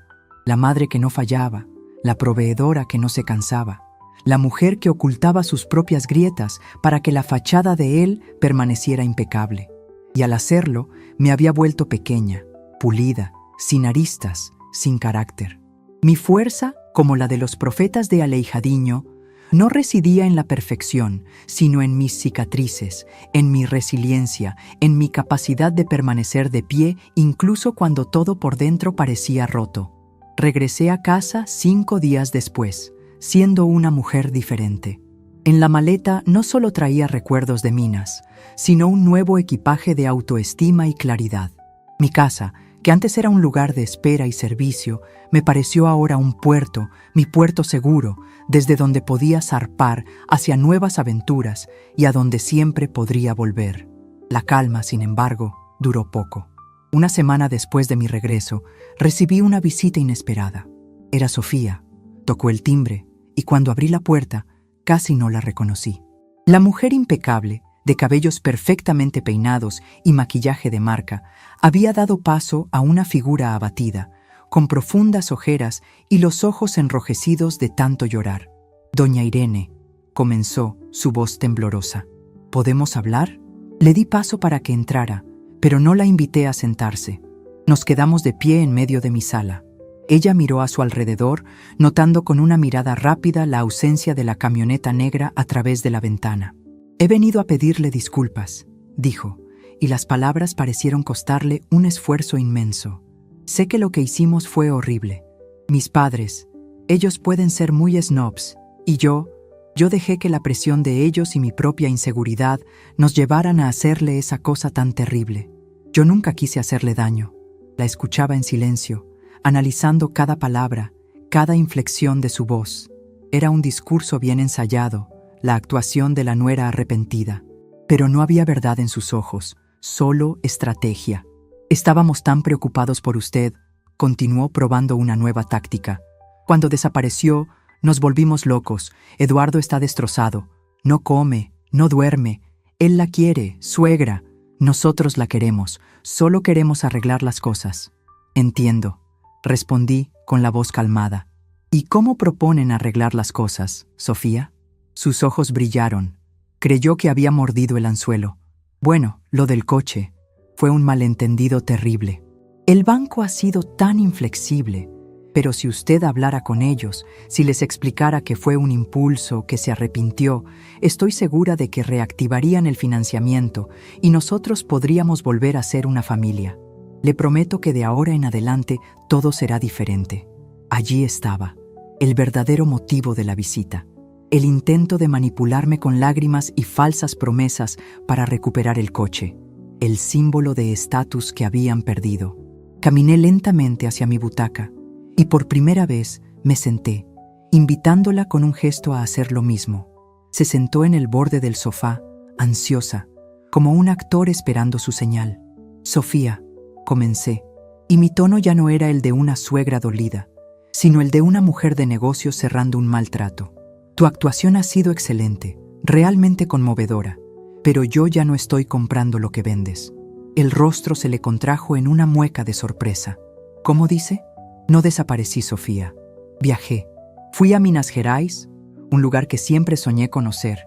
la madre que no fallaba, la proveedora que no se cansaba, la mujer que ocultaba sus propias grietas para que la fachada de él permaneciera impecable. Y al hacerlo, me había vuelto pequeña, pulida, sin aristas, sin carácter. Mi fuerza, como la de los profetas de Aleijadinho, no residía en la perfección, sino en mis cicatrices, en mi resiliencia, en mi capacidad de permanecer de pie incluso cuando todo por dentro parecía roto. Regresé a casa 5 días después, siendo una mujer diferente. En la maleta no solo traía recuerdos de Minas, sino un nuevo equipaje de autoestima y claridad. Mi casa, que antes era un lugar de espera y servicio, me pareció ahora un puerto, mi puerto seguro, desde donde podía zarpar hacia nuevas aventuras y a donde siempre podría volver. La calma, sin embargo, duró poco. Una semana después de mi regreso, recibí una visita inesperada. Era Sofía. Tocó el timbre, y cuando abrí la puerta, casi no la reconocí. La mujer impecable, de cabellos perfectamente peinados y maquillaje de marca, había dado paso a una figura abatida, con profundas ojeras y los ojos enrojecidos de tanto llorar. «Doña Irene», comenzó, su voz temblorosa. «¿Podemos hablar?» Le di paso para que entrara, pero no la invité a sentarse. Nos quedamos de pie en medio de mi sala. Ella miró a su alrededor, notando con una mirada rápida la ausencia de la camioneta negra a través de la ventana. «He venido a pedirle disculpas», dijo, y las palabras parecieron costarle un esfuerzo inmenso. «Sé que lo que hicimos fue horrible. Mis padres, ellos pueden ser muy snobs, y yo dejé que la presión de ellos y mi propia inseguridad nos llevaran a hacerle esa cosa tan terrible. Yo nunca quise hacerle daño». La escuchaba en silencio, analizando cada palabra, cada inflexión de su voz. Era un discurso bien ensayado, la actuación de la nuera arrepentida. Pero no había verdad en sus ojos, solo estrategia. «Estábamos tan preocupados por usted», continuó probando una nueva táctica. «Cuando desapareció, nos volvimos locos. Eduardo está destrozado. No come, no duerme. Él la quiere, suegra. Nosotros la queremos. Solo queremos arreglar las cosas». «Entiendo», respondí con la voz calmada. «¿Y cómo proponen arreglar las cosas, Sofía?» Sus ojos brillaron. Creyó que había mordido el anzuelo. «Bueno, lo del coche fue un malentendido terrible. El banco ha sido tan inflexible, pero si usted hablara con ellos, si les explicara que fue un impulso, que se arrepintió, estoy segura de que reactivarían el financiamiento y nosotros podríamos volver a ser una familia. Le prometo que de ahora en adelante todo será diferente». Allí estaba, el verdadero motivo de la visita. El intento de manipularme con lágrimas y falsas promesas para recuperar el coche, el símbolo de estatus que habían perdido. Caminé lentamente hacia mi butaca y por primera vez me senté, invitándola con un gesto a hacer lo mismo. Se sentó en el borde del sofá, ansiosa, como un actor esperando su señal. «Sofía», comencé, y mi tono ya no era el de una suegra dolida, sino el de una mujer de negocios cerrando un mal trato. «Tu actuación ha sido excelente, realmente conmovedora, pero yo ya no estoy comprando lo que vendes». El rostro se le contrajo en una mueca de sorpresa. «¿Cómo dice?» «No desaparecí, Sofía. Viajé. Fui a Minas Gerais, un lugar que siempre soñé conocer,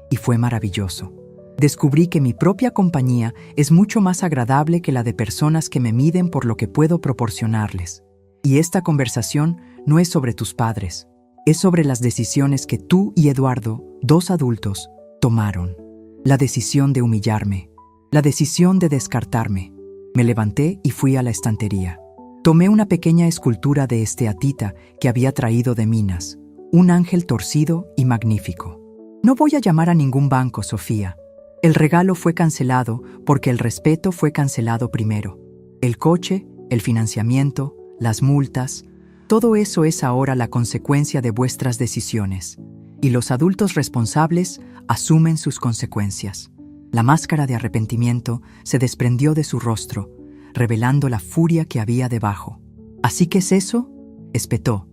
y fue maravilloso. Descubrí que mi propia compañía es mucho más agradable que la de personas que me miden por lo que puedo proporcionarles. Y esta conversación no es sobre tus padres. Es sobre las decisiones que tú y Eduardo, 2 adultos, tomaron. La decisión de humillarme, la decisión de descartarme». Me levanté y fui a la estantería. Tomé una pequeña escultura de esteatita que había traído de Minas, un ángel torcido y magnífico. «No voy a llamar a ningún banco, Sofía. El regalo fue cancelado porque el respeto fue cancelado primero. El coche, el financiamiento, las multas, todo eso es ahora la consecuencia de vuestras decisiones. y los adultos responsables asumen sus consecuencias. La máscara de arrepentimiento se desprendió de su rostro, revelando la furia que había debajo. ¿Así que es eso?, espetó.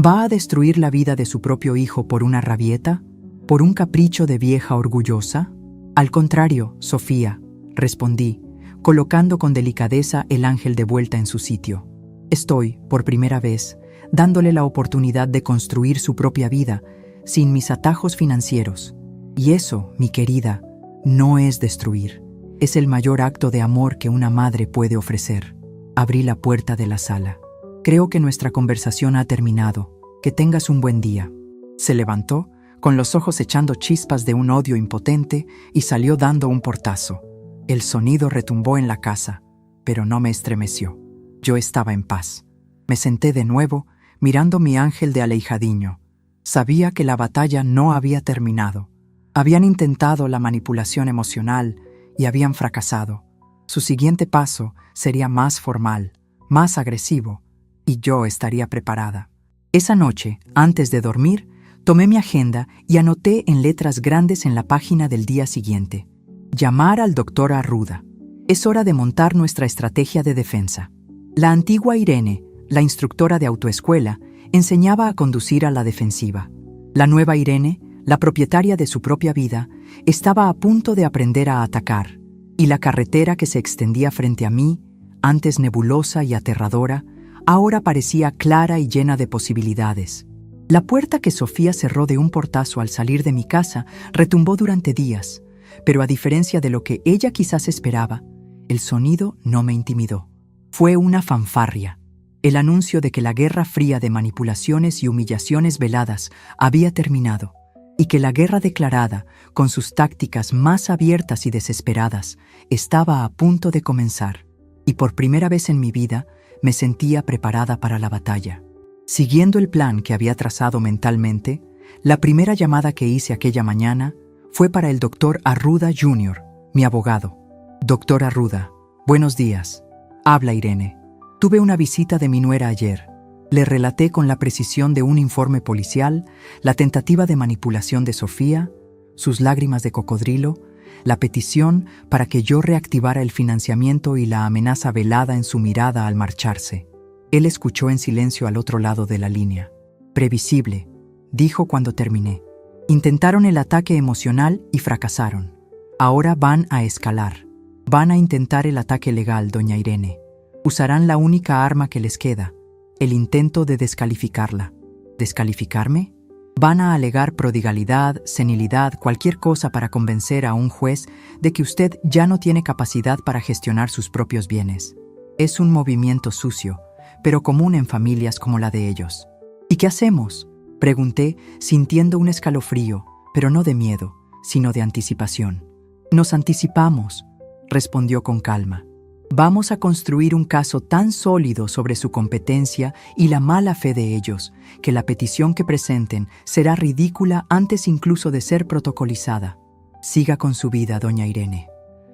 ¿Va a destruir la vida de su propio hijo por una rabieta? ¿Por un capricho de vieja orgullosa? Al contrario, Sofía, respondí, colocando con delicadeza el ángel de vuelta en su sitio. Estoy, por primera vez, dándole la oportunidad de construir su propia vida, sin mis atajos financieros. Y eso, mi querida, no es destruir. Es el mayor acto de amor que una madre puede ofrecer. Abrí la puerta de la sala. Creo que nuestra conversación ha terminado. Que tengas un buen día. Se levantó, con los ojos echando chispas de un odio impotente, y salió dando un portazo. El sonido retumbó en la casa, pero no me estremeció. Yo estaba en paz. Me senté de nuevo, mirando mi ángel de aleijadiño. Sabía que la batalla no había terminado. Habían intentado la manipulación emocional y habían fracasado. Su siguiente paso sería más formal, más agresivo, y yo estaría preparada. Esa noche, antes de dormir, tomé mi agenda y anoté en letras grandes en la página del día siguiente: llamar al doctor Arruda. Es hora de montar nuestra estrategia de defensa. La antigua Irene, la instructora de autoescuela, enseñaba a conducir a la defensiva. La nueva Irene, la propietaria de su propia vida, estaba a punto de aprender a atacar, y la carretera que se extendía frente a mí, antes nebulosa y aterradora, ahora parecía clara y llena de posibilidades. La puerta que Sofía cerró de un portazo al salir de mi casa retumbó durante días, pero a diferencia de lo que ella quizás esperaba, el sonido no me intimidó. Fue una fanfarria, el anuncio de que la guerra fría de manipulaciones y humillaciones veladas había terminado, y que la guerra declarada, con sus tácticas más abiertas y desesperadas, estaba a punto de comenzar. Y por primera vez en mi vida, me sentía preparada para la batalla. Siguiendo el plan que había trazado mentalmente, la primera llamada que hice aquella mañana fue para el doctor Arruda Jr., mi abogado. Doctor Arruda, buenos días. Habla Irene. Tuve una visita de mi nuera ayer. Le relaté con la precisión de un informe policial la tentativa de manipulación de Sofía, sus lágrimas de cocodrilo, la petición para que yo reactivara el financiamiento y la amenaza velada en su mirada al marcharse. Él escuchó en silencio al otro lado de la línea. Previsible, dijo cuando terminé. Intentaron el ataque emocional y fracasaron. Ahora van a escalar. Van a intentar el ataque legal, doña Irene. Usarán la única arma que les queda, el intento de descalificarla. ¿Descalificarme? Van a alegar prodigalidad, senilidad, cualquier cosa para convencer a un juez de que usted ya no tiene capacidad para gestionar sus propios bienes. Es un movimiento sucio, pero común en familias como la de ellos. ¿Y qué hacemos?, pregunté, sintiendo un escalofrío, pero no de miedo, sino de anticipación. Nos anticipamos, respondió con calma. Vamos a construir un caso tan sólido sobre su competencia y la mala fe de ellos, que la petición que presenten será ridícula antes incluso de ser protocolizada. Siga con su vida, doña Irene.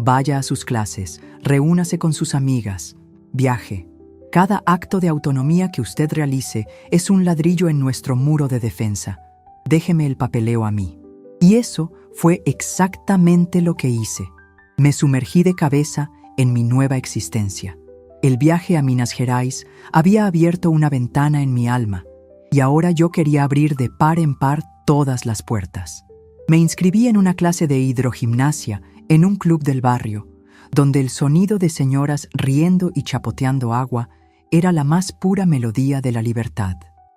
Vaya a sus clases, reúnase con sus amigas, viaje. Cada acto de autonomía que usted realice es un ladrillo en nuestro muro de defensa. Déjeme el papeleo a mí. Y eso fue exactamente lo que hice. Me sumergí de cabeza en mi nueva existencia. El viaje a Minas Gerais había abierto una ventana en mi alma, y ahora yo quería abrir de par en par todas las puertas. Me inscribí en una clase de hidrogimnasia en un club del barrio, donde el sonido de señoras riendo y chapoteando agua era la más pura melodía de la libertad.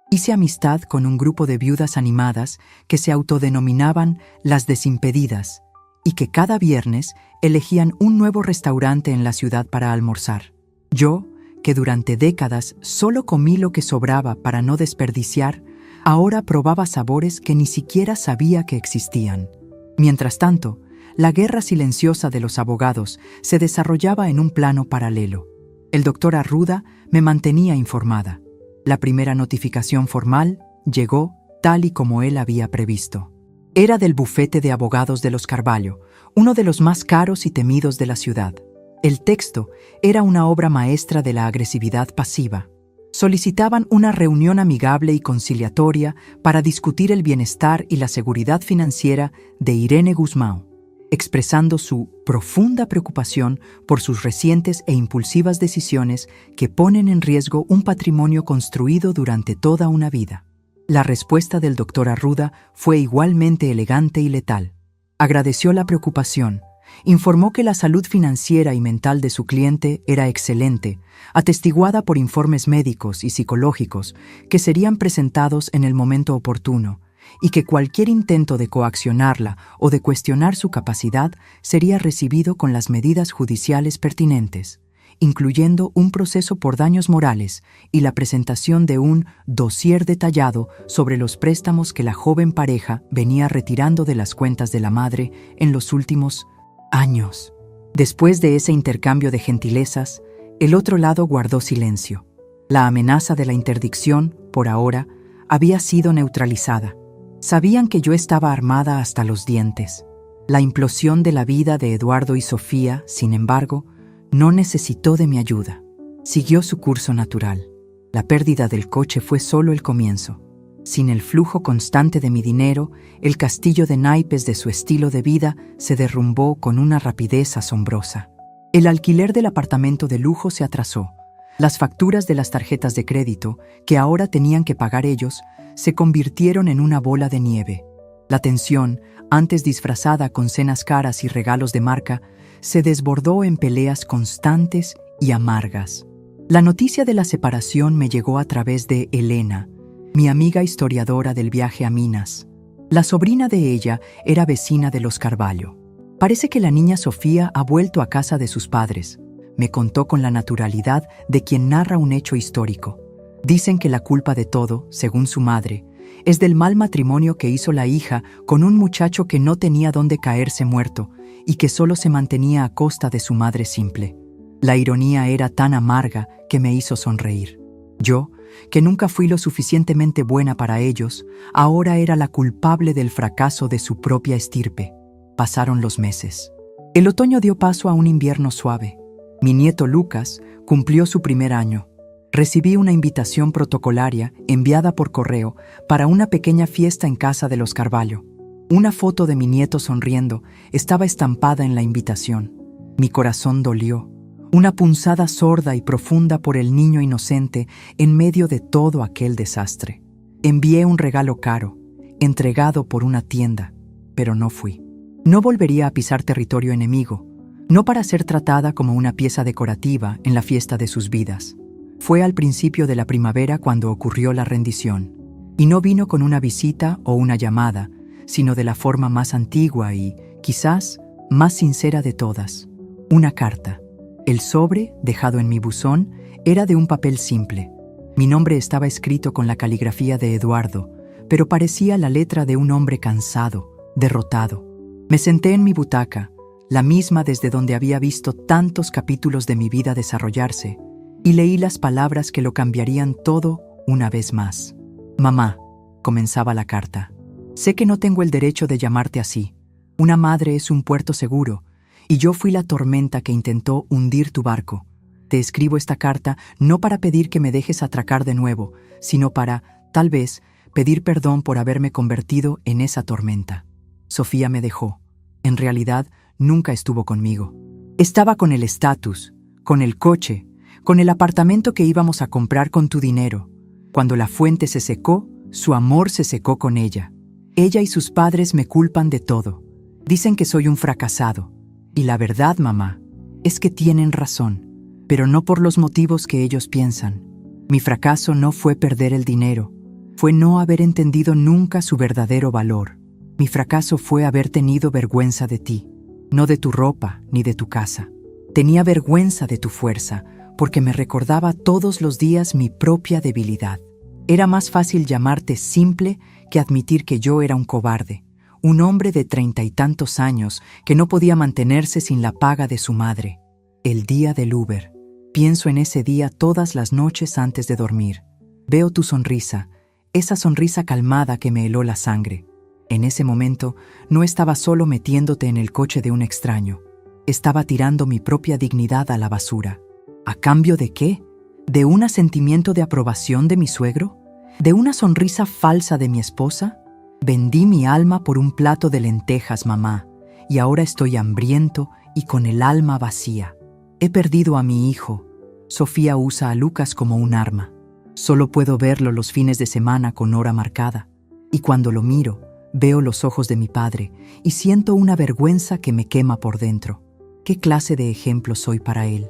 Hice amistad con un grupo de viudas animadas que se autodenominaban las Desimpedidas y que cada viernes elegían un nuevo restaurante en la ciudad para almorzar. Yo, que durante décadas solo comí lo que sobraba para no desperdiciar, ahora probaba sabores que ni siquiera sabía que existían. Mientras tanto, la guerra silenciosa de los abogados se desarrollaba en un plano paralelo. El doctor Arruda me mantenía informada. La primera notificación formal llegó tal y como él había previsto. Era del bufete de abogados de los Carvalho, uno de los más caros y temidos de la ciudad. El texto era una obra maestra de la agresividad pasiva. Solicitaban una reunión amigable y conciliatoria para discutir el bienestar y la seguridad financiera de Irene Guzmão, expresando su profunda preocupación por sus recientes e impulsivas decisiones que ponen en riesgo un patrimonio construido durante toda una vida. La respuesta del doctor Arruda fue igualmente elegante y letal. Agradeció la preocupación, informó que la salud financiera y mental de su cliente era excelente, atestiguada por informes médicos y psicológicos que serían presentados en el momento oportuno, y que cualquier intento de coaccionarla o de cuestionar su capacidad sería recibido con las medidas judiciales pertinentes, incluyendo un proceso por daños morales y la presentación de un dossier detallado sobre los préstamos que la joven pareja venía retirando de las cuentas de la madre en los últimos años. Después de ese intercambio de gentilezas, el otro lado guardó silencio. La amenaza de la interdicción, por ahora, había sido neutralizada. Sabían que yo estaba armada hasta los dientes. La implosión de la vida de Eduardo y Sofía, sin embargo, no necesitó de mi ayuda. Siguió su curso natural. La pérdida del coche fue solo el comienzo. Sin el flujo constante de mi dinero, el castillo de naipes de su estilo de vida se derrumbó con una rapidez asombrosa. El alquiler del apartamento de lujo se atrasó. Las facturas de las tarjetas de crédito, que ahora tenían que pagar ellos, se convirtieron en una bola de nieve. La tensión, antes disfrazada con cenas caras y regalos de marca, se desbordó en peleas constantes y amargas. La noticia de la separación me llegó a través de Elena, mi amiga historiadora del viaje a Minas. La sobrina de ella era vecina de los Carvalho. Parece que la niña Sofía ha vuelto a casa de sus padres, me contó con la naturalidad de quien narra un hecho histórico. Dicen que la culpa de todo, según su madre, es del mal matrimonio que hizo la hija con un muchacho que no tenía dónde caerse muerto y que solo se mantenía a costa de su madre simple. La ironía era tan amarga que me hizo sonreír. Yo, que nunca fui lo suficientemente buena para ellos, ahora era la culpable del fracaso de su propia estirpe. Pasaron los meses. El otoño dio paso a un invierno suave. Mi nieto Lucas cumplió su primer año. Recibí una invitación protocolaria enviada por correo para una pequeña fiesta en casa de los Carvalho. Una foto de mi nieto sonriendo estaba estampada en la invitación. Mi corazón dolió. Una punzada sorda y profunda por el niño inocente en medio de todo aquel desastre. Envié un regalo caro, entregado por una tienda, pero no fui. No volvería a pisar territorio enemigo, no para ser tratada como una pieza decorativa en la fiesta de sus vidas. Fue al principio de la primavera cuando ocurrió la rendición, y no vino con una visita o una llamada, sino de la forma más antigua y, quizás, más sincera de todas, una carta. El sobre, dejado en mi buzón, era de un papel simple. Mi nombre estaba escrito con la caligrafía de Eduardo, pero parecía la letra de un hombre cansado, derrotado. Me senté en mi butaca, la misma desde donde había visto tantos capítulos de mi vida desarrollarse, y leí las palabras que lo cambiarían todo una vez más. «Mamá», comenzaba la carta, «sé que no tengo el derecho de llamarte así. Una madre es un puerto seguro, y yo fui la tormenta que intentó hundir tu barco. Te escribo esta carta no para pedir que me dejes atracar de nuevo, sino para, tal vez, pedir perdón por haberme convertido en esa tormenta. Sofía me dejó. En realidad, nunca estuvo conmigo. Estaba con el estatus, con el coche, con el apartamento que íbamos a comprar con tu dinero. Cuando la fuente se secó, su amor se secó con ella. Ella y sus padres me culpan de todo. Dicen que soy un fracasado. Y la verdad, mamá, es que tienen razón, pero no por los motivos que ellos piensan. Mi fracaso no fue perder el dinero, fue no haber entendido nunca su verdadero valor. Mi fracaso fue haber tenido vergüenza de ti, no de tu ropa ni de tu casa. Tenía vergüenza de tu fuerza, porque me recordaba todos los días mi propia debilidad. Era más fácil llamarte simple que admitir que yo era un cobarde, un hombre de 30 y tantos años que no podía mantenerse sin la paga de su madre. El día del Uber. Pienso en ese día todas las noches antes de dormir. Veo tu sonrisa, esa sonrisa calmada que me heló la sangre. En ese momento no estaba solo metiéndote en el coche de un extraño. Estaba tirando mi propia dignidad a la basura. ¿A cambio de qué? ¿De un asentimiento de aprobación de mi suegro? ¿De una sonrisa falsa de mi esposa? Vendí mi alma por un plato de lentejas, mamá, y ahora estoy hambriento y con el alma vacía. He perdido a mi hijo. Sofía usa a Lucas como un arma. Solo puedo verlo los fines de semana con hora marcada. Y cuando lo miro, veo los ojos de mi padre y siento una vergüenza que me quema por dentro. ¿Qué clase de ejemplo soy para él?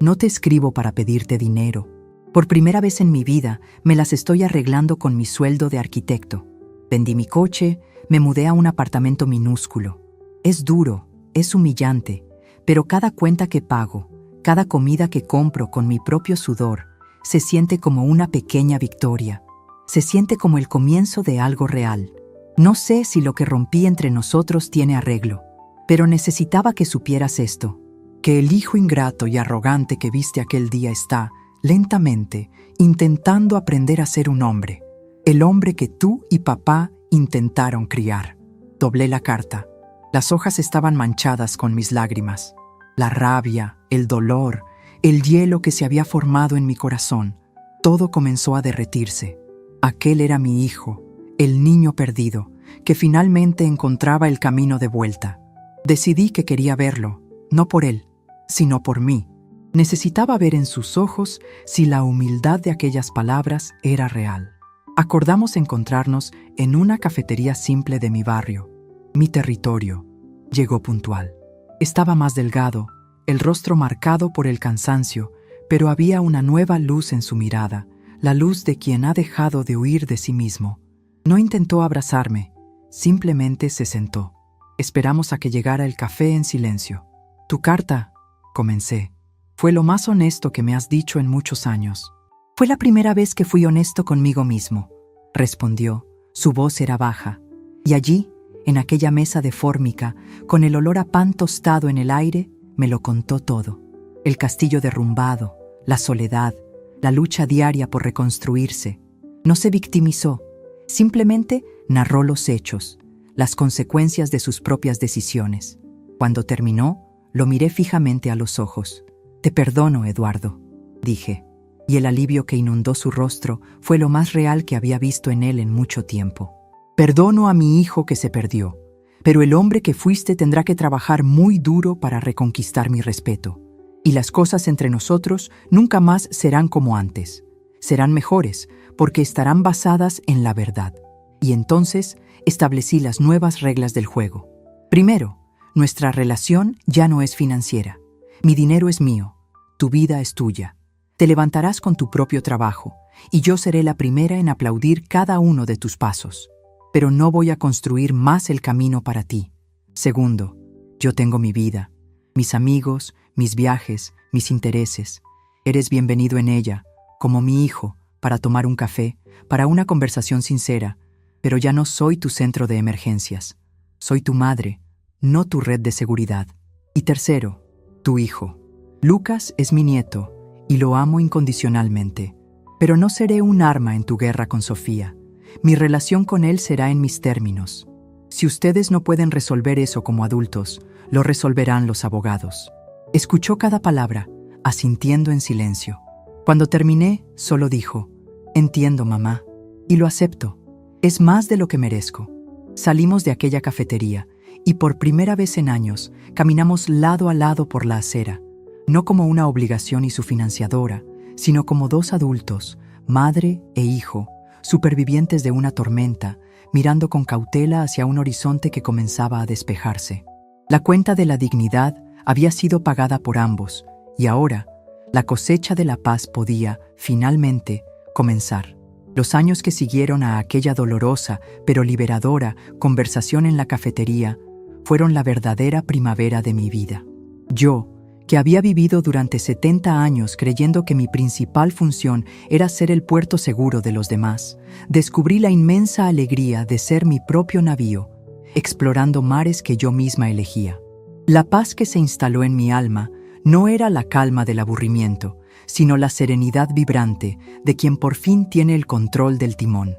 No te escribo para pedirte dinero. Por primera vez en mi vida me las estoy arreglando con mi sueldo de arquitecto. Vendí mi coche, me mudé a un apartamento minúsculo. Es duro, es humillante, pero cada cuenta que pago, cada comida que compro con mi propio sudor, se siente como una pequeña victoria. Se siente como el comienzo de algo real. No sé si lo que rompí entre nosotros tiene arreglo, pero necesitaba que supieras esto, que el hijo ingrato y arrogante que viste aquel día está, lentamente, intentando aprender a ser un hombre, el hombre que tú y papá intentaron criar. Doblé la carta. Las hojas estaban manchadas con mis lágrimas. La rabia, el dolor, el hielo que se había formado en mi corazón, todo comenzó a derretirse. Aquel era mi hijo, el niño perdido, que finalmente encontraba el camino de vuelta. Decidí que quería verlo, no por él, sino por mí. Necesitaba ver en sus ojos si la humildad de aquellas palabras era real. Acordamos encontrarnos en una cafetería simple de mi barrio. Mi territorio. Llegó puntual. Estaba más delgado, el rostro marcado por el cansancio, pero había una nueva luz en su mirada, la luz de quien ha dejado de huir de sí mismo. No intentó abrazarme, simplemente se sentó. Esperamos a que llegara el café en silencio. Tu carta, comencé, fue lo más honesto que me has dicho en muchos años. Fue la primera vez que fui honesto conmigo mismo, respondió. Su voz era baja, y allí, en aquella mesa de fórmica, con el olor a pan tostado en el aire, me lo contó todo. El castillo derrumbado, la soledad, la lucha diaria por reconstruirse. No se victimizó, simplemente narró los hechos, las consecuencias de sus propias decisiones. Cuando terminó, lo miré fijamente a los ojos. Te perdono, Eduardo, dije, y el alivio que inundó su rostro fue lo más real que había visto en él en mucho tiempo. Perdono a mi hijo que se perdió, pero el hombre que fuiste tendrá que trabajar muy duro para reconquistar mi respeto. Y las cosas entre nosotros nunca más serán como antes. Serán mejores, porque estarán basadas en la verdad. Y entonces establecí las nuevas reglas del juego. Primero, nuestra relación ya no es financiera. Mi dinero es mío, tu vida es tuya. Te levantarás con tu propio trabajo, y yo seré la primera en aplaudir cada uno de tus pasos. Pero no voy a construir más el camino para ti. Segundo, yo tengo mi vida, mis amigos, mis viajes, mis intereses. Eres bienvenido en ella, como mi hijo, para tomar un café, para una conversación sincera, pero ya no soy tu centro de emergencias. Soy tu madre, no tu red de seguridad. Y tercero, tu hijo. Lucas es mi nieto, y lo amo incondicionalmente, pero no seré un arma en tu guerra con Sofía. Mi relación con él será en mis términos. Si ustedes no pueden resolver eso como adultos, lo resolverán los abogados. Escuchó cada palabra, asintiendo en silencio. Cuando terminé, solo dijo, entiendo, mamá, y lo acepto. Es más de lo que merezco. Salimos de aquella cafetería, y por primera vez en años, caminamos lado a lado por la acera, no como una obligación y su financiadora, sino como dos adultos, madre e hijo, supervivientes de una tormenta, mirando con cautela hacia un horizonte que comenzaba a despejarse. La cuenta de la dignidad había sido pagada por ambos, y ahora, la cosecha de la paz podía, finalmente, comenzar. Los años que siguieron a aquella dolorosa, pero liberadora, conversación en la cafetería, fueron la verdadera primavera de mi vida. Yo, que había vivido durante 70 años creyendo que mi principal función era ser el puerto seguro de los demás, descubrí la inmensa alegría de ser mi propio navío, explorando mares que yo misma elegía. La paz que se instaló en mi alma no era la calma del aburrimiento, sino la serenidad vibrante de quien por fin tiene el control del timón.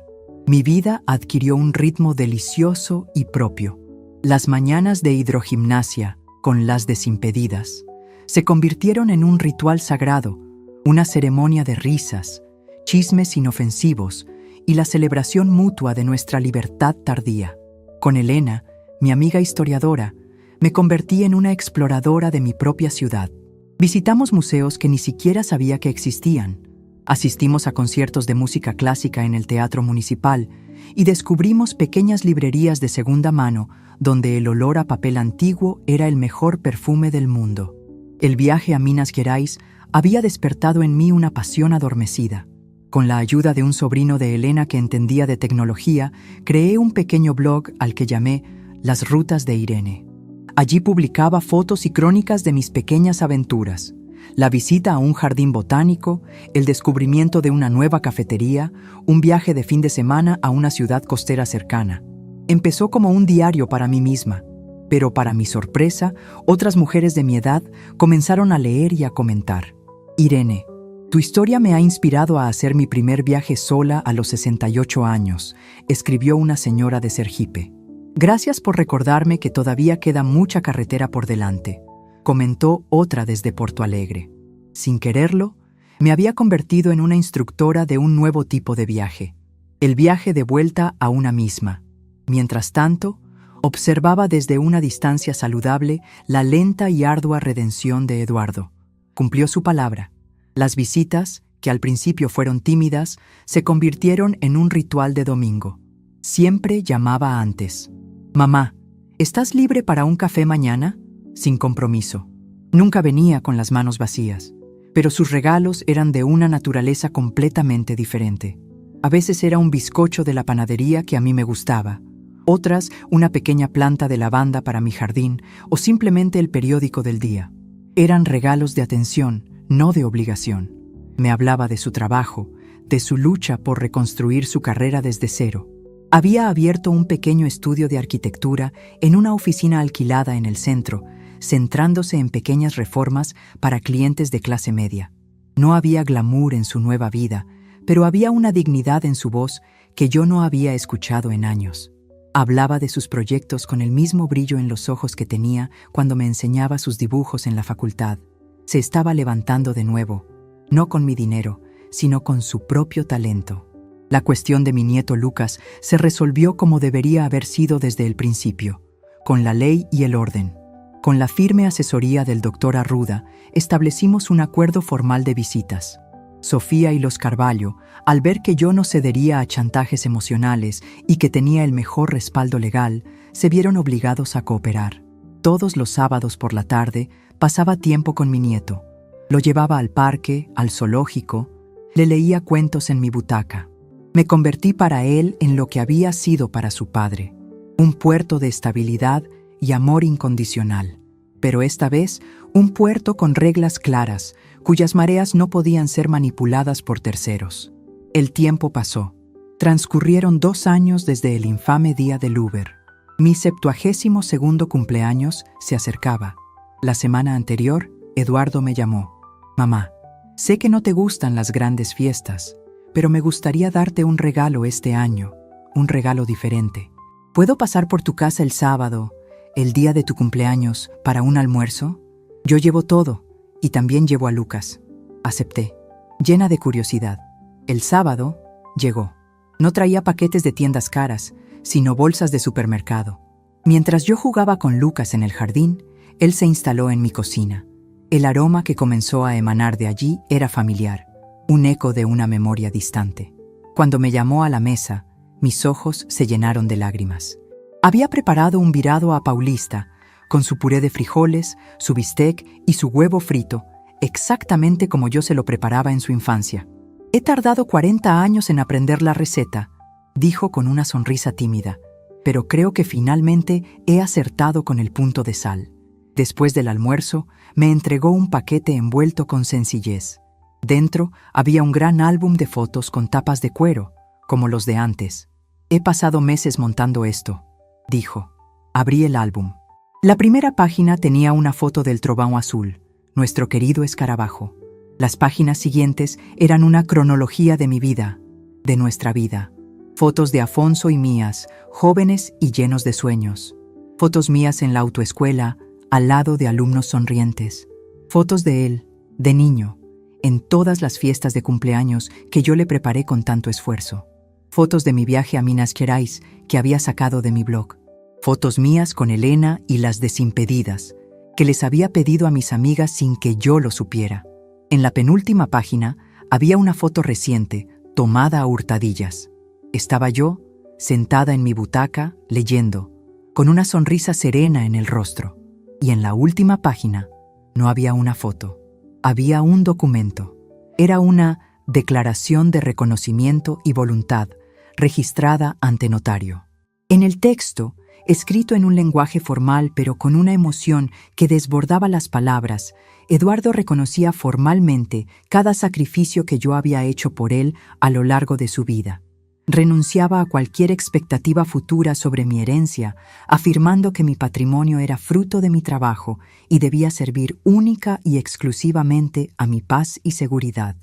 Mi vida adquirió un ritmo delicioso y propio. Las mañanas de hidrogimnasia, con las desimpedidas, se convirtieron en un ritual sagrado, Una ceremonia de risas, chismes inofensivos y la celebración mutua de nuestra libertad tardía. Con Elena, mi amiga historiadora, me convertí en una exploradora de mi propia ciudad. Visitamos museos que ni siquiera sabía que existían. Asistimos a conciertos de música clásica en el Teatro Municipal y descubrimos pequeñas librerías de segunda mano donde el olor a papel antiguo era el mejor perfume del mundo. El viaje a Minas Gerais había despertado en mí una pasión adormecida. Con la ayuda de un sobrino de Elena que entendía de tecnología, creé un pequeño blog al que llamé Las Rutas de Irene. Allí publicaba fotos y crónicas de mis pequeñas aventuras. La visita a un jardín botánico, el descubrimiento de una nueva cafetería, un viaje de fin de semana a una ciudad costera cercana. Empezó como un diario para mí misma, pero para mi sorpresa, otras mujeres de mi edad comenzaron a leer y a comentar. Irene, tu historia me ha inspirado a hacer mi primer viaje sola a los 68 años, escribió una señora de Sergipe. Gracias por recordarme que todavía queda mucha carretera por delante, comentó otra desde Porto Alegre. Sin quererlo, me había convertido en una instructora de un nuevo tipo de viaje, el viaje de vuelta a una misma. Mientras tanto, observaba desde una distancia saludable la lenta y ardua redención de Eduardo. Cumplió su palabra. Las visitas, que al principio fueron tímidas, se convirtieron en un ritual de domingo. Siempre llamaba antes. Mamá, ¿estás libre para un café mañana? Sin compromiso. Nunca venía con las manos vacías, pero sus regalos eran de una naturaleza completamente diferente. A veces era un bizcocho de la panadería que a mí me gustaba, otras una pequeña planta de lavanda para mi jardín o simplemente el periódico del día. Eran regalos de atención, no de obligación. Me hablaba de su trabajo, de su lucha por reconstruir su carrera desde cero. Había abierto un pequeño estudio de arquitectura en una oficina alquilada en el centro, centrándose en pequeñas reformas para clientes de clase media. No había glamour en su nueva vida, pero había una dignidad en su voz que yo no había escuchado en años. Hablaba de sus proyectos con el mismo brillo en los ojos que tenía cuando me enseñaba sus dibujos en la facultad. Se estaba levantando de nuevo, no con mi dinero, sino con su propio talento. La cuestión de mi nieto Lucas se resolvió como debería haber sido desde el principio, con la ley y el orden. Con la firme asesoría del doctor Arruda, establecimos un acuerdo formal de visitas. Sofía y los Carvalho, al ver que yo no cedería a chantajes emocionales y que tenía el mejor respaldo legal, se vieron obligados a cooperar. Todos los sábados por la tarde pasaba tiempo con mi nieto. Lo llevaba al parque, al zoológico, le leía cuentos en mi butaca. Me convertí para él en lo que había sido para su padre, un puerto de estabilidad y amor incondicional. Pero esta vez, un puerto con reglas claras, cuyas mareas no podían ser manipuladas por terceros. El tiempo pasó. Transcurrieron 2 años desde el infame día del Uber. Mi 72º cumpleaños se acercaba. La semana anterior, Eduardo me llamó. Mamá, sé que no te gustan las grandes fiestas, pero me gustaría darte un regalo este año, un regalo diferente. ¿Puedo pasar por tu casa el sábado, el día de tu cumpleaños, para un almuerzo? Yo llevo todo, y también llevo a Lucas. Acepté, llena de curiosidad. El sábado llegó. No traía paquetes de tiendas caras, sino bolsas de supermercado. Mientras yo jugaba con Lucas en el jardín, él se instaló en mi cocina. El aroma que comenzó a emanar de allí era familiar, un eco de una memoria distante. Cuando me llamó a la mesa, mis ojos se llenaron de lágrimas. Había preparado un virado a Paulista, con su puré de frijoles, su bistec y su huevo frito, exactamente como yo se lo preparaba en su infancia. He tardado 40 años en aprender la receta, dijo con una sonrisa tímida, pero creo que finalmente he acertado con el punto de sal. Después del almuerzo, me entregó un paquete envuelto con sencillez. Dentro había un gran álbum de fotos con tapas de cuero, como los de antes. He pasado meses montando esto, dijo. Abrí el álbum. La primera página tenía una foto del trovão azul, nuestro querido escarabajo. Las páginas siguientes eran una cronología de mi vida, de nuestra vida. Fotos de Afonso y mías, jóvenes y llenos de sueños. Fotos mías en la autoescuela, al lado de alumnos sonrientes. Fotos de él, de niño, en todas las fiestas de cumpleaños que yo le preparé con tanto esfuerzo. Fotos de mi viaje a Minas Gerais que había sacado de mi blog. Fotos mías con Elena y las desimpedidas, que les había pedido a mis amigas sin que yo lo supiera. En la penúltima página había una foto reciente, tomada a hurtadillas. Estaba yo, sentada en mi butaca, leyendo, con una sonrisa serena en el rostro. Y en la última página no había una foto, había un documento. Era una declaración de reconocimiento y voluntad, registrada ante notario. En el texto, escrito en un lenguaje formal pero con una emoción que desbordaba las palabras, Eduardo reconocía formalmente cada sacrificio que yo había hecho por él a lo largo de su vida. Renunciaba a cualquier expectativa futura sobre mi herencia, afirmando que mi patrimonio era fruto de mi trabajo y debía servir única y exclusivamente a mi paz y seguridad.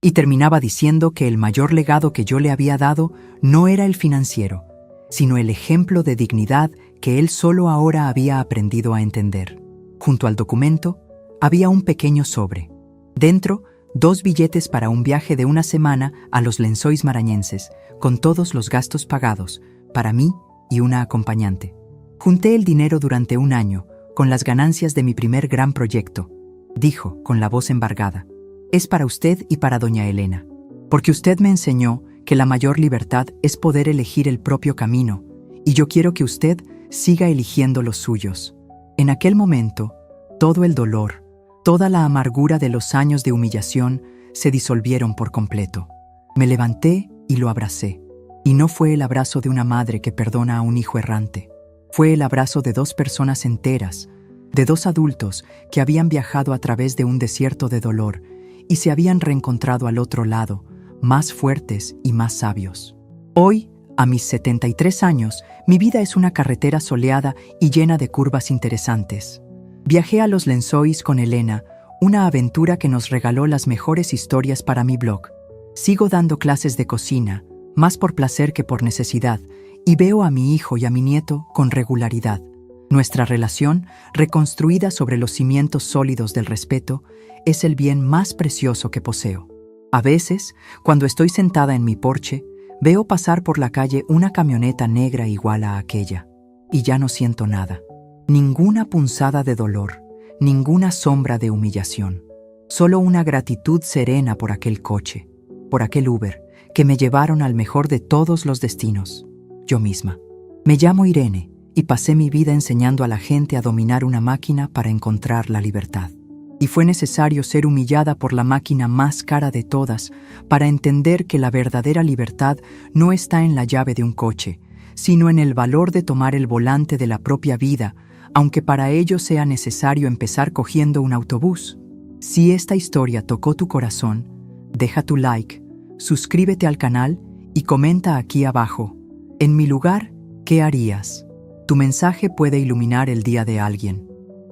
Y terminaba diciendo que el mayor legado que yo le había dado no era el financiero, sino el ejemplo de dignidad que él solo ahora había aprendido a entender. Junto al documento había un pequeño sobre. Dentro, 2 billetes para un viaje de una semana a los Lençóis Maranhenses, con todos los gastos pagados, para mí y una acompañante. Junté el dinero durante un año, con las ganancias de mi primer gran proyecto. Dijo, con la voz embargada, «Es para usted y para doña Elena, porque usted me enseñó que la mayor libertad es poder elegir el propio camino, y yo quiero que usted siga eligiendo los suyos». En aquel momento, todo el dolor, toda la amargura de los años de humillación se disolvieron por completo. Me levanté y lo abracé. Y no fue el abrazo de una madre que perdona a un hijo errante. Fue el abrazo de 2 personas enteras, de 2 adultos que habían viajado a través de un desierto de dolor y se habían reencontrado al otro lado, más fuertes y más sabios. Hoy, a mis 73 años, mi vida es una carretera soleada y llena de curvas interesantes. Viajé a los Lençóis con Elena, una aventura que nos regaló las mejores historias para mi blog. Sigo dando clases de cocina, más por placer que por necesidad, y veo a mi hijo y a mi nieto con regularidad. Nuestra relación, reconstruida sobre los cimientos sólidos del respeto, es el bien más precioso que poseo. A veces, cuando estoy sentada en mi porche, veo pasar por la calle una camioneta negra igual a aquella, y ya no siento nada. Ninguna punzada de dolor, ninguna sombra de humillación. Solo una gratitud serena por aquel coche, por aquel Uber, que me llevaron al mejor de todos los destinos, yo misma. Me llamo Irene y pasé mi vida enseñando a la gente a dominar una máquina para encontrar la libertad. Y fue necesario ser humillada por la máquina más cara de todas para entender que la verdadera libertad no está en la llave de un coche, sino en el valor de tomar el volante de la propia vida, aunque para ello sea necesario empezar cogiendo un autobús. Si esta historia tocó tu corazón, deja tu like, suscríbete al canal y comenta aquí abajo. En mi lugar, ¿qué harías? Tu mensaje puede iluminar el día de alguien.